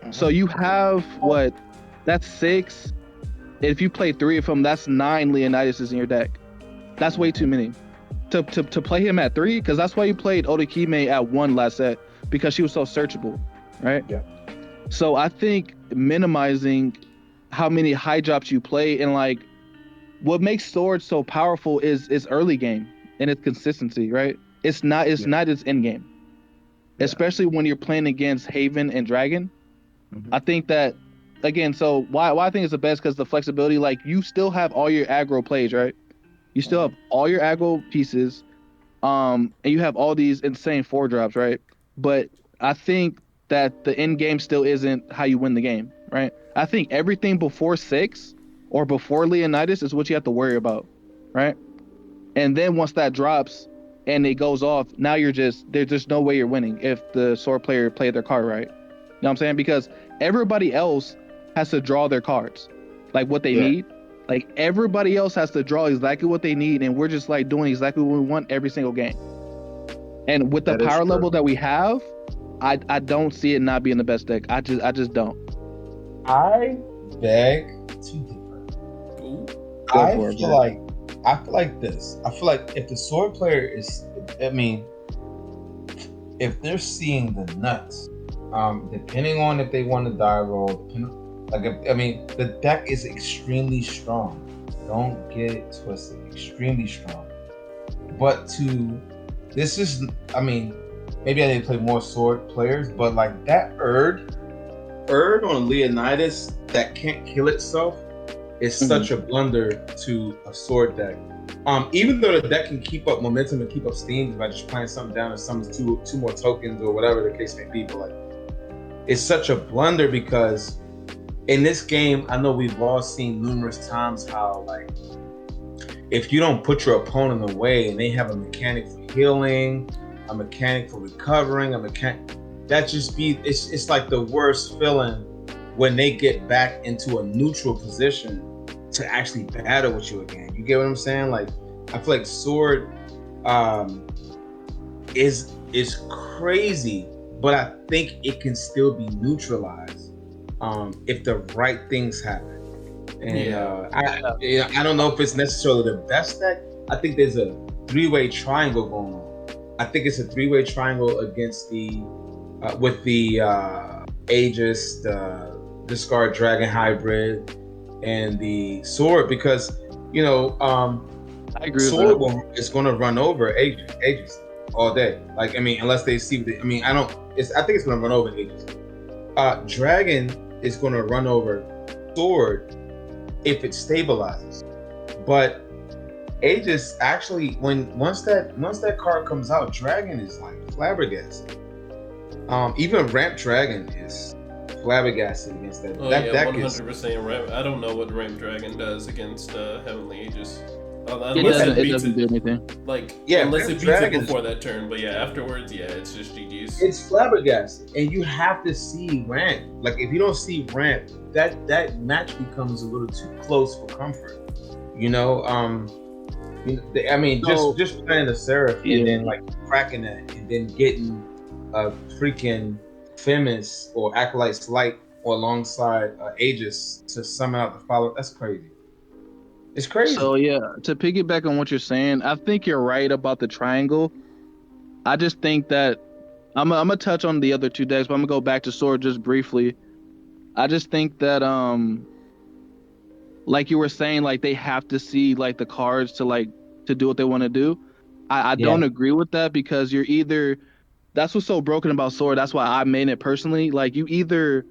So you have what? That's 6. If you play 3 of them, that's 9 Leonidas in your deck. That's way too many. To play him at 3, because that's why you played Odakime at 1 last set, because she was so searchable, right? Yeah. So I think minimizing how many high drops you play, and like what makes Sword so powerful is early game and its consistency, right? It's not its end game. Yeah. Especially when you're playing against Haven and Dragon. Mhm. I think that again, so why I think it's the best, because the flexibility, like you still have all your aggro plays, right? You still have all your aggro pieces, and you have all these insane 4 drops, right? But I think that the end game still isn't how you win the game, right? I think everything before 6 or before Leonidas is what you have to worry about, right? And then once that drops and it goes off, now there's just no way you're winning if the sword player played their card right. You know what I'm saying? Because everybody else has to draw their cards, like what they Yeah. need. Like everybody else has to draw exactly what they need, and we're just like doing exactly what we want every single game. And with the That is power true. level that we have, I don't see it not being the best deck. I just don't. I beg to differ. Ooh. I for it, feel bro. like this. I feel like if the sword player is, I mean, if they're seeing the nuts, depending on if they want to die roll, the deck is extremely strong. Don't get it twisted. Extremely strong. But this is, I mean, maybe I need to play more sword players, but like that Erd on Leonidas that can't kill itself is such a blunder to a sword deck. Even though the deck can keep up momentum and keep up steam by just playing something down and summons two more tokens or whatever the case may be, but like it's such a blunder because in this game, I know we've all seen numerous times how like if you don't put your opponent away and they have a mechanic for healing, a mechanic for recovering, it's like the worst feeling when they get back into a neutral position to actually battle with you again. You get what I'm saying? Like I feel like sword is crazy, but I think it can still be neutralized if the right things happen. And I don't know if it's necessarily the best deck. I think there's a 3-way triangle going on. I think it's a 3-way triangle against the with the Aegis, the Discard Dragon hybrid, and the sword, because I agree sword with that. is going to run over Aegis all day. Like I mean, unless they see the, I mean, I think it's going to run over Aegis. Dragon is going to run over sword if it stabilizes, but Aegis actually once that card comes out, Dragon is like flabbergasted. Even Ramp Dragon is flabbergasted against that. Oh That yeah, deck 100% ramp. I don't know what Ramp Dragon does against Heavenly Aegis. It Unless doesn't beats do anything. Like Yeah, unless Ramp it beats Dragon it is- before that turn. But yeah, afterwards, yeah, it's just GG's. It's flabbergasted, and you have to see Ramp. Like if you don't see Ramp, that match becomes a little too close for comfort. I mean, So- just playing the Seraph Yeah. and then like cracking that, and then getting a freaking Femis or Acolyte's Light or alongside Aegis to summon out the follow. That's crazy. It's crazy. So yeah, to piggyback on what you're saying, I think you're right about the triangle. I just think that I'm gonna touch on the other 2 decks, but I'm gonna go back to sword just briefly. I just think that like you were saying, like they have to see like the cards to do what they want to do. I don't agree with that, because you're either, that's what's so broken about sword. That's why I made it personally. Like you either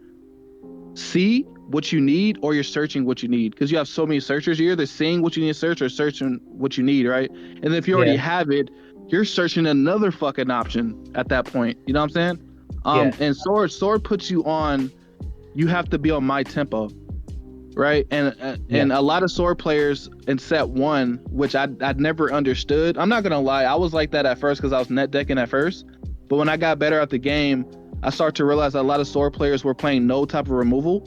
see what you need or you're searching what you need, because you have so many searchers. You're either seeing what you need to search or searching what you need, right? And if you already have it, you're searching another fucking option at that point. You know what I'm saying? And sword puts you on, you have to be on my tempo. right? And a lot of sword players in set 1, which I'd never understood. I'm not gonna lie, I was like that at first because I was net decking at first, but when I got better at the game, I started to realize that a lot of sword players were playing no type of removal,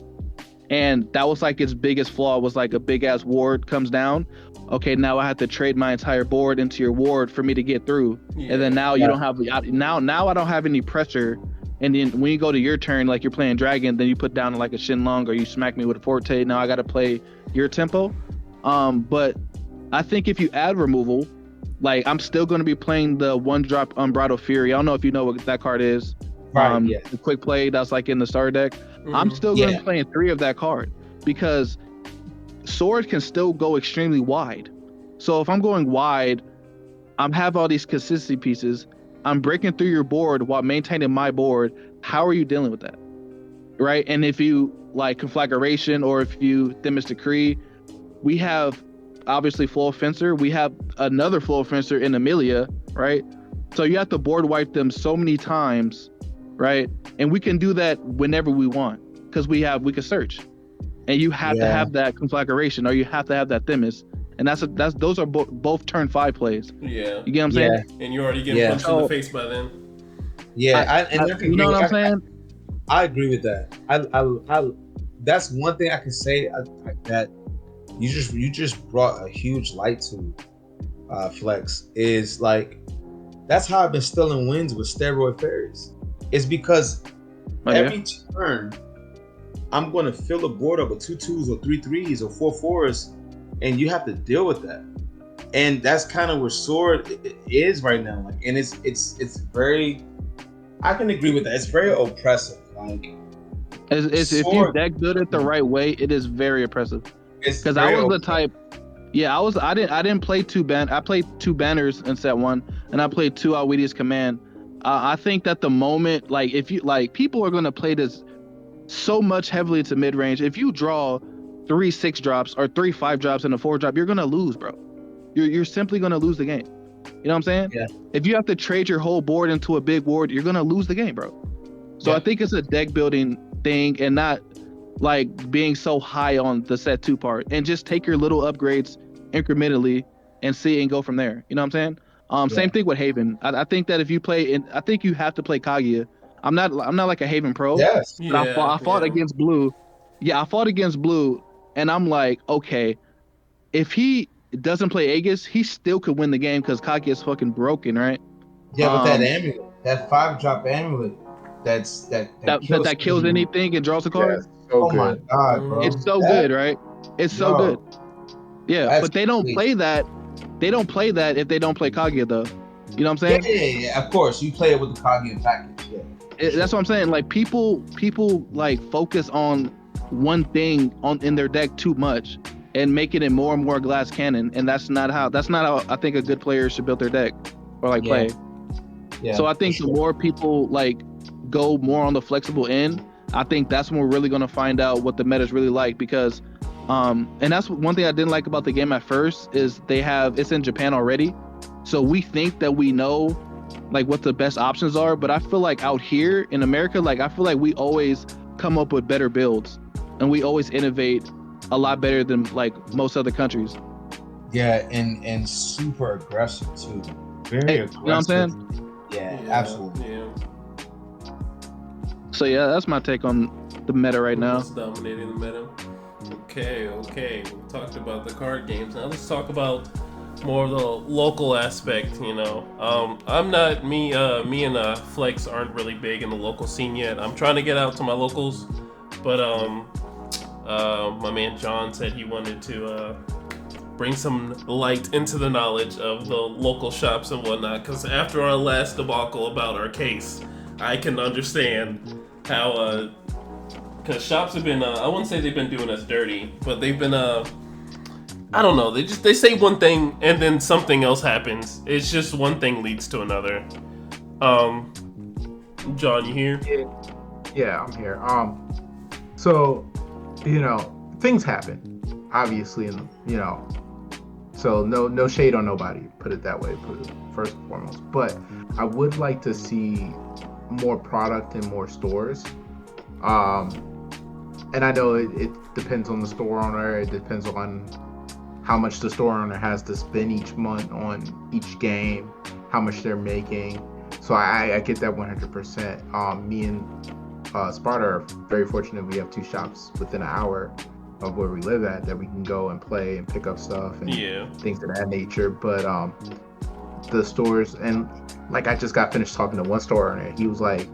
and that was like its biggest flaw. Was like a big ass ward comes down. Okay, now I have to trade my entire board into your ward for me to get through, and then now you don't have now I don't have any pressure. And then when you go to your turn, like you're playing dragon, then you put down like a Shinlong or you smack me with a Forte. Now I got to play your tempo. But I think if you add removal, like I'm still going to be playing the 1-drop Unbridled Fury. I don't know if you know what that card is. The quick play that's like in the starter deck. I'm still going to be playing 3 of that card because sword can still go extremely wide. So if I'm going wide, I'm have all these consistency pieces. I'm breaking through your board while maintaining my board. How are you dealing with that? Right? And if you like Conflagration or if you Themis Decree, we have obviously Flow Fencer. We have another Flow Fencer in Amelia, right? So you have to board wipe them so many times, right? And we can do that whenever we want because we can search. And you have to have that Conflagration or you have to have that Themis. And those are both turn 5 plays. Yeah. You get what I'm saying? And you're already getting punched in the face by then. Yeah, you know what I'm saying? I agree with that. I that's one thing I can say that you just brought a huge light to Flex is like that's how I've been stealing wins with Steroid Fairies. It's because every turn I'm going to fill a board up with 2 2s or 3 3s or 4 4s, and you have to deal with that. And that's kind of where Sword is right now. Like, and it's very. I can agree with that. It's very oppressive. Like, if you deck build it the right way, it is very oppressive. Because I was the type. Yeah, I didn't play I played 2 banners in set 1, and I played 2 Alwedi's Command. I think that the moment, like, if you like, people are gonna play this so much heavily to mid range. If you draw 3 6-drops or 3 5-drops and a 4-drop, you're gonna lose, bro. You're simply gonna lose the game. You know what I'm saying? Yeah. If you have to trade your whole board into a big board, you're gonna lose the game, bro. So I think it's a deck building thing and not like being so high on the set 2 part, and just take your little upgrades incrementally and see and go from there. You know what I'm saying? Same thing with Haven. I think that if you play, I think you have to play Kaguya. I'm not like a Haven pro. Yes. But I fought against Blue. Yeah, I fought against Blue, and I'm like, okay, if he doesn't play Aegis, he still could win the game because Kaguya is fucking broken, right? Yeah, but that amulet, that 5-drop amulet, that kills anything and draws a card. Yeah, so good. My god, bro! It's so good, right? It's so good. Yeah, but they don't play that. They don't play that if they don't play Kaguya, though. You know what I'm saying? Yeah. Of course, you play it with the Kaguya package. Yeah. That's what I'm saying. Like people like focus on one thing in their deck too much and making it more and more glass cannon, and that's not how I think a good player should build their deck or like play. Yeah. So I think the more people like go more on the flexible end, I think that's when we're really gonna find out what the meta is really like. Because and that's one thing I didn't like about the game at first is it's in Japan already, so we think that we know like what the best options are, but I feel like out here in America, like I feel like we always come up with better builds and we always innovate a lot better than like most other countries. Yeah, and super aggressive too. Very aggressive. You know what I'm saying? Yeah, absolutely. Yeah. So yeah, that's my take on the meta right now. What's dominating the meta? Okay. We talked about the card games. Now let's talk about more of the local aspect. You know, I'm not me and Flex aren't really big in the local scene yet. I'm trying to get out to my locals, but my man John said he wanted to bring some light into the knowledge of the local shops and whatnot. Because after our last debacle about our case, I can understand how because shops have been I wouldn't say they've been doing us dirty, but they've been I don't know, they say one thing and then something else happens. It's just one thing leads to another. John, you here? Yeah, I'm here. So, you know, things happen, obviously, and you know, so no shade on nobody, put it that way, first and foremost. But I would like to see more product in more stores. and I know it depends on the store owner. It depends on how much the store owner has to spend each month on each game, how much they're making. So I get that 100%. Me and Sparta are very fortunate. We have 2 shops within an hour of where we live at that we can go and play and pick up stuff and things of that nature. But the stores, and like I just got finished talking to one store owner, and he was like,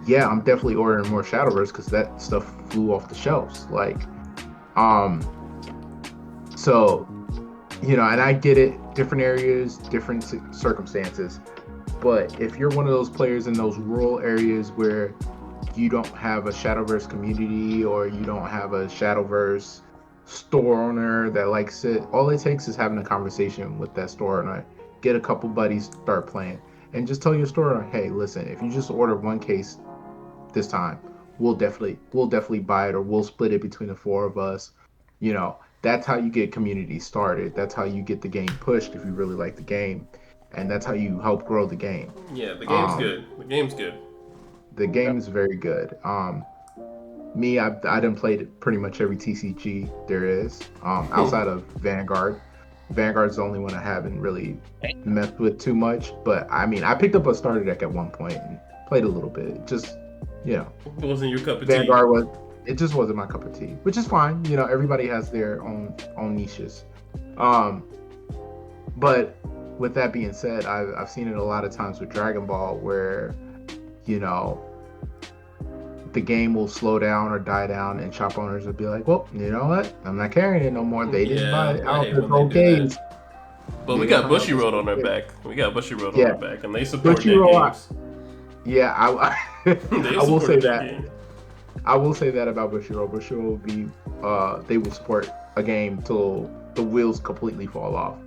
yeah, I'm definitely ordering more Shadowverse because that stuff flew off the shelves. Like, so, you know, and I get it, different areas, different circumstances. But if you're one of those players in those rural areas where you don't have a Shadowverse community or you don't have a Shadowverse store owner that likes it, all it takes is having a conversation with that store owner. Get a couple buddies, start playing, and just tell your store owner, hey, listen, if you just order 1 case this time, we'll definitely buy it, or we'll split it between the 4 of us. You know, that's how you get community started. That's how you get the game pushed if you really like the game, and that's how you help grow the game. Yeah, the game's good. The game's good. The game is very good. Me, I done played pretty much every TCG there is, outside of Vanguard. Vanguard's the only one I haven't really messed with too much. But I mean, I picked up a starter deck at one point and played a little bit. Just, you know, it wasn't your cup of Vanguard tea. It just wasn't my cup of tea, which is fine. You know, everybody has their own niches. But with that being said, I've seen it a lot of times with Dragon Ball where, you know, the game will slow down or die down, and shop owners will be like, well, you know what? I'm not carrying it no more. They didn't buy it out the whole games. But we got Bushy Road on our back. We got Bushy Road on our back, and they support their games. Yeah, I will say that. I will say that about Bushy Road. Bushy Road will be, they will support a game till the wheels completely fall off.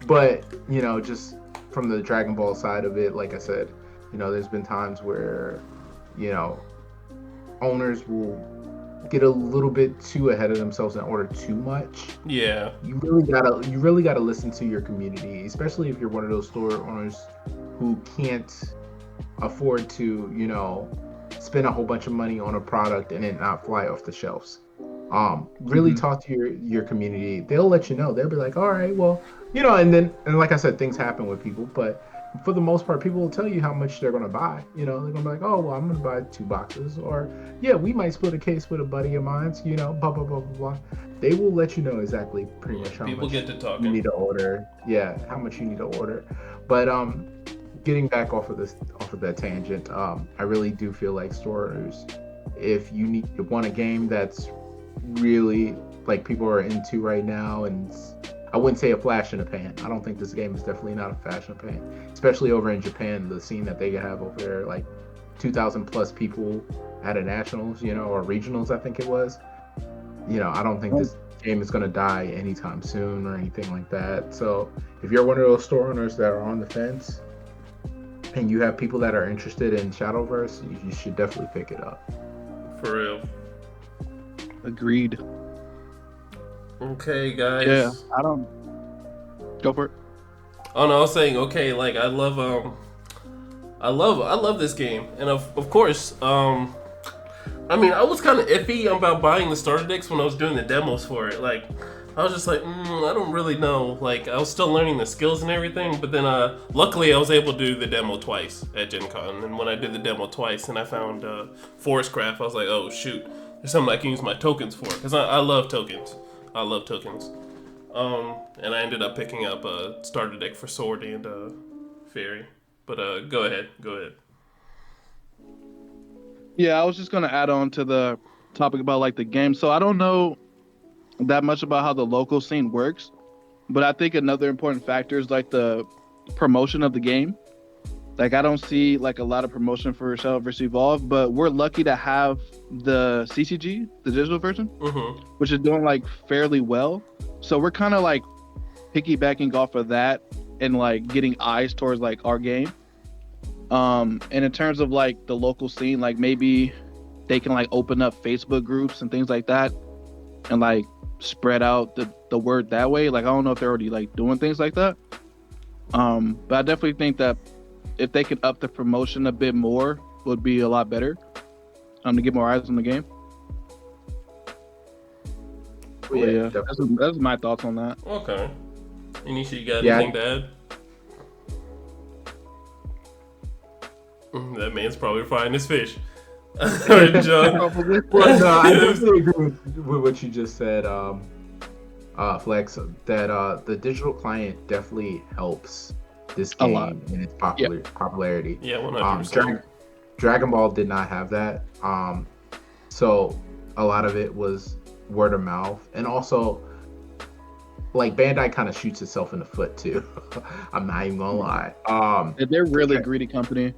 But, you know, just from the Dragon Ball side of it, like I said, you know, there's been times where, you know, owners will get a little bit too ahead of themselves and order too much. Yeah. You really gotta listen to your community, especially if you're one of those store owners who can't afford to, you know, spend a whole bunch of money on a product and it not fly off the shelves. Really talk to your community. They'll let you know. They'll be like, all right, well, you know, and like I said, things happen with people, but for the most part, people will tell you how much they're going to buy. You know, they're going to be like, oh, well, I'm going to buy 2 boxes, or yeah, we might split a case with a buddy of mine, you know, blah, blah, blah, blah, blah. They will let you know exactly pretty much how much you need to order. Yeah, how much you need to order. But getting back off of that tangent, I really do feel like store owners, if you want a game that's really like people are into right now, and I wouldn't say a flash in the pan. I don't think this game is definitely not a flash in the pan, especially over in Japan. The scene that they have over there, like 2,000 plus people at a nationals, you know, or regionals, I think it was. You know, I don't think this game is going to die anytime soon or anything like that. So if you're one of those store owners that are on the fence and you have people that are interested in Shadowverse, you should definitely pick it up. For real. Agreed. Okay, guys. Yeah, I don't. Go for it. Oh no, I was saying, okay, like I love this game, and of course, I mean, I was kind of iffy about buying the starter decks when I was doing the demos for it. Like, I was just like, I don't really know. Like, I was still learning the skills and everything, but then luckily I was able to do the demo twice at Gen Con, and when I did the demo twice and I found Forestcraft, I was like, oh shoot, there's something I can use my tokens for, because I love tokens. I love tokens. And I ended up picking up a starter deck for Sword and Fairy. But go ahead. Yeah, I was just gonna add on to the topic about like the game. So I don't know that much about how the local scene works, but I think another important factor is like the promotion of the game. Like, I don't see like a lot of promotion for Shadowverse Evolve, but we're lucky to have the CCG, the digital version, which is doing like fairly well. So we're kind of like piggybacking off of that and like getting eyes towards like our game. And in terms of like the local scene, like maybe they can like open up Facebook groups and things like that and like spread out the word that way. Like, I don't know if they're already like doing things like that. But I definitely think that if they could up the promotion a bit more, would be a lot better to get more eyes on the game. But Yeah, yeah, definitely. that's my thoughts on that. Okay. Anisha, you got Yeah. anything to add? That man's probably frying his fish. John. Probably. Well, no, I definitely agree with what you just said, Flex. That the digital client definitely helps this A lot. game and its Yeah. popularity. Yeah, 100%. Dragon Ball did not have that. So a lot of it was word of mouth, and also like Bandai kind of shoots itself in the foot too. I'm not even gonna lie. They're really greedy company.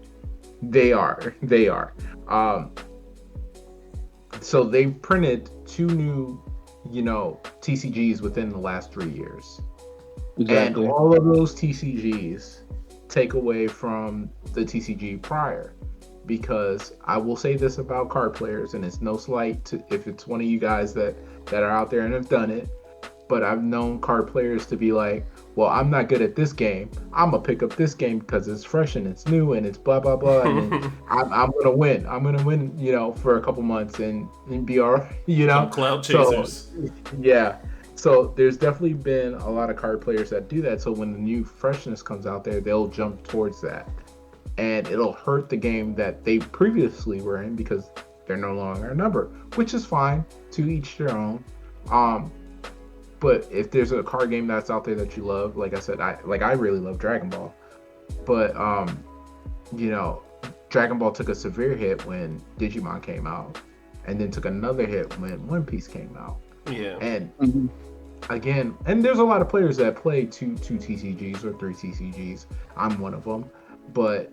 They are. Um, so they printed 2 new, TCGs within the last 3 years, and Exactly. all of those TCGs take away from the TCG prior. Because I will say this about card players, and it's no slight to if it's one of you guys that are out there and have done it, but I've known card players to be like, well, I'm not good at this game. I'm gonna pick up this game because it's fresh and it's new and it's blah blah blah, and then I'm gonna win. I'm gonna win, for a couple months and be all right, Some cloud So chasers. yeah. So there's definitely been a lot of card players that do that. So when the new freshness comes out there, they'll jump towards that, and it'll hurt the game that they previously were in because they're no longer a number, which is fine. To each their own. But if there's a card game that's out there that you love, like I said, I really love Dragon Ball, but Dragon Ball took a severe hit when Digimon came out, and then took another hit when One Piece came out. Yeah. And Mhm. again, and there's a lot of players that play two TCGs or 3 TCGs. I'm one of them, but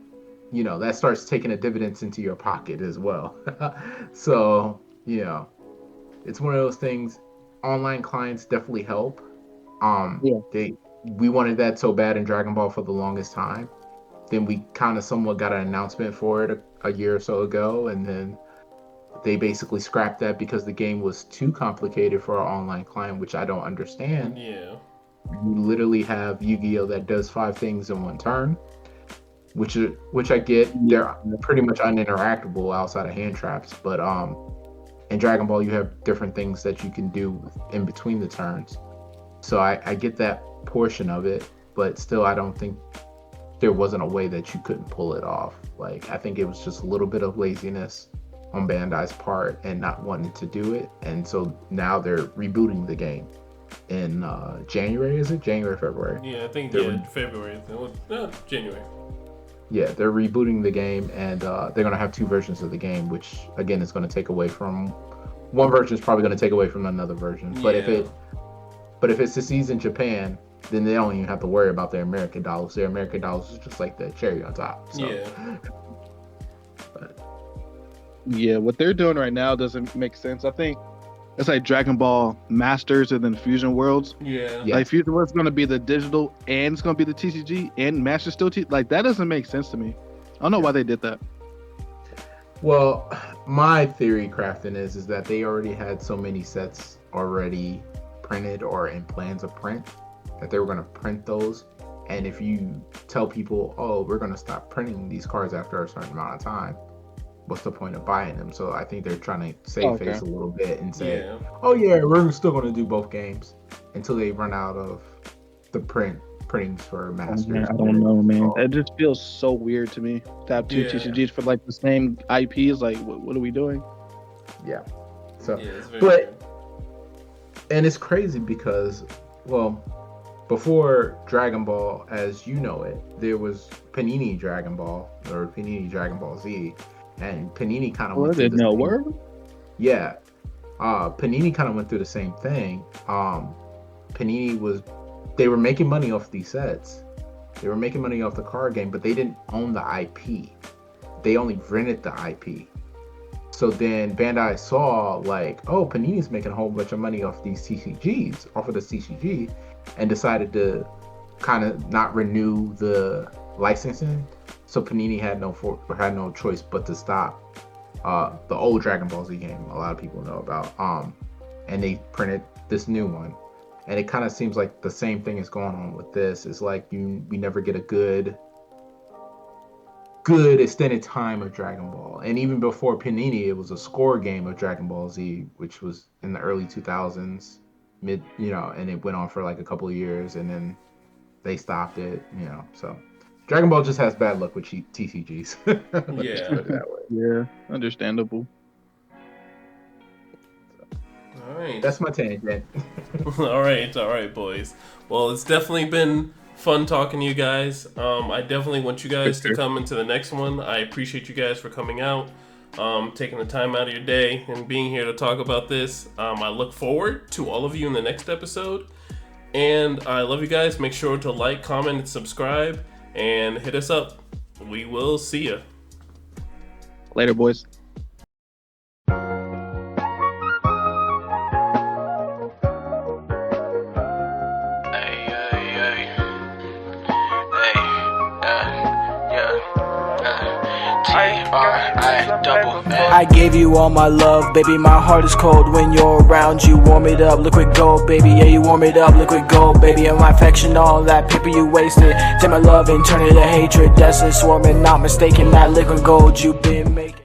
that starts taking a dividends into your pocket as well. So it's one of those things. Online clients definitely help. Yeah. We wanted that so bad in Dragon Ball for the longest time. Then we kind of somewhat got an announcement for it a year or so ago, and then they basically scrapped that because the game was too complicated for our online client, which I don't understand. Yeah. You literally have Yu-Gi-Oh that does 5 things in one turn, which I get. They're pretty much uninteractable outside of hand traps, but in Dragon Ball you have different things that you can do in between the turns. So I get that portion of it, but still I don't think there wasn't a way that you couldn't pull it off. Like I think it was just a little bit of laziness on Bandai's part and not wanting to do it, and so now they're rebooting the game in January. Is it January, February? Yeah, I think February. January. Yeah, they're rebooting the game, and they're gonna have 2 versions of the game, which again is gonna take away from one version is probably gonna take away from another version. But if it's the season in Japan, then they don't even have to worry about their American dollars. Their American dollars is just like the cherry on top. So. Yeah. Yeah, what they're doing right now doesn't make sense. I think it's like Dragon Ball Masters and then Fusion Worlds. Yeah. Yeah. Like Fusion Worlds is going to be the digital and it's going to be the TCG and Masters still like that doesn't make sense to me. I don't know why they did that. Well, my theory crafting is that they already had so many sets already printed or in plans of print that they were going to print those. And if you tell people, oh, we're going to stop printing these cards after a certain amount of time, what's the point of buying them? So I think they're trying to save face a little bit and say, oh yeah, we're still going to do both games until they run out of the printings for Masters. Man, I don't know, man. It just feels so weird to me to have 2 TCGs for like the same IPs. Like, what are we doing? Yeah. So, it's very but weird. And it's crazy because, well, before Dragon Ball, as you know it, there was Panini Dragon Ball or Panini Dragon Ball Z, and Panini kind of went through the same. Word? Yeah, Panini kind of went through the same thing. Panini they were making money off these sets. They were making money off the card game, but they didn't own the IP. They only rented the IP. So then Bandai saw like, oh, Panini's making a whole bunch of money off these TCGs, off of the TCG, and decided to kind of not renew the licensing. So Panini had no choice but to stop the old Dragon Ball Z game. A lot of people know about, and they printed this new one. And it kind of seems like the same thing is going on with this. It's like we never get a good extended time of Dragon Ball. And even before Panini, it was a score game of Dragon Ball Z, which was in the early 2000s. and it went on for like a couple of years, and then they stopped it. So Dragon Ball just has bad luck with TCGs. Let's just put it that way. Yeah, understandable. All right. That's my tangent. all right, boys. Well, it's definitely been fun talking to you guys. I definitely want you guys to come into the next one. I appreciate you guys for coming out, taking the time out of your day and being here to talk about this. I look forward to all of you in the next episode. And I love you guys. Make sure to like, comment, and subscribe, and hit us up. We will see ya. Later, boys. I gave you all my love, baby, my heart is cold when you're around. You warm it up, liquid gold, baby, yeah, you warm it up, liquid gold, baby. And my affection, all that paper you wasted, take my love and turn it to hatred. That's a swarming, not mistaken, that liquid gold you've been making.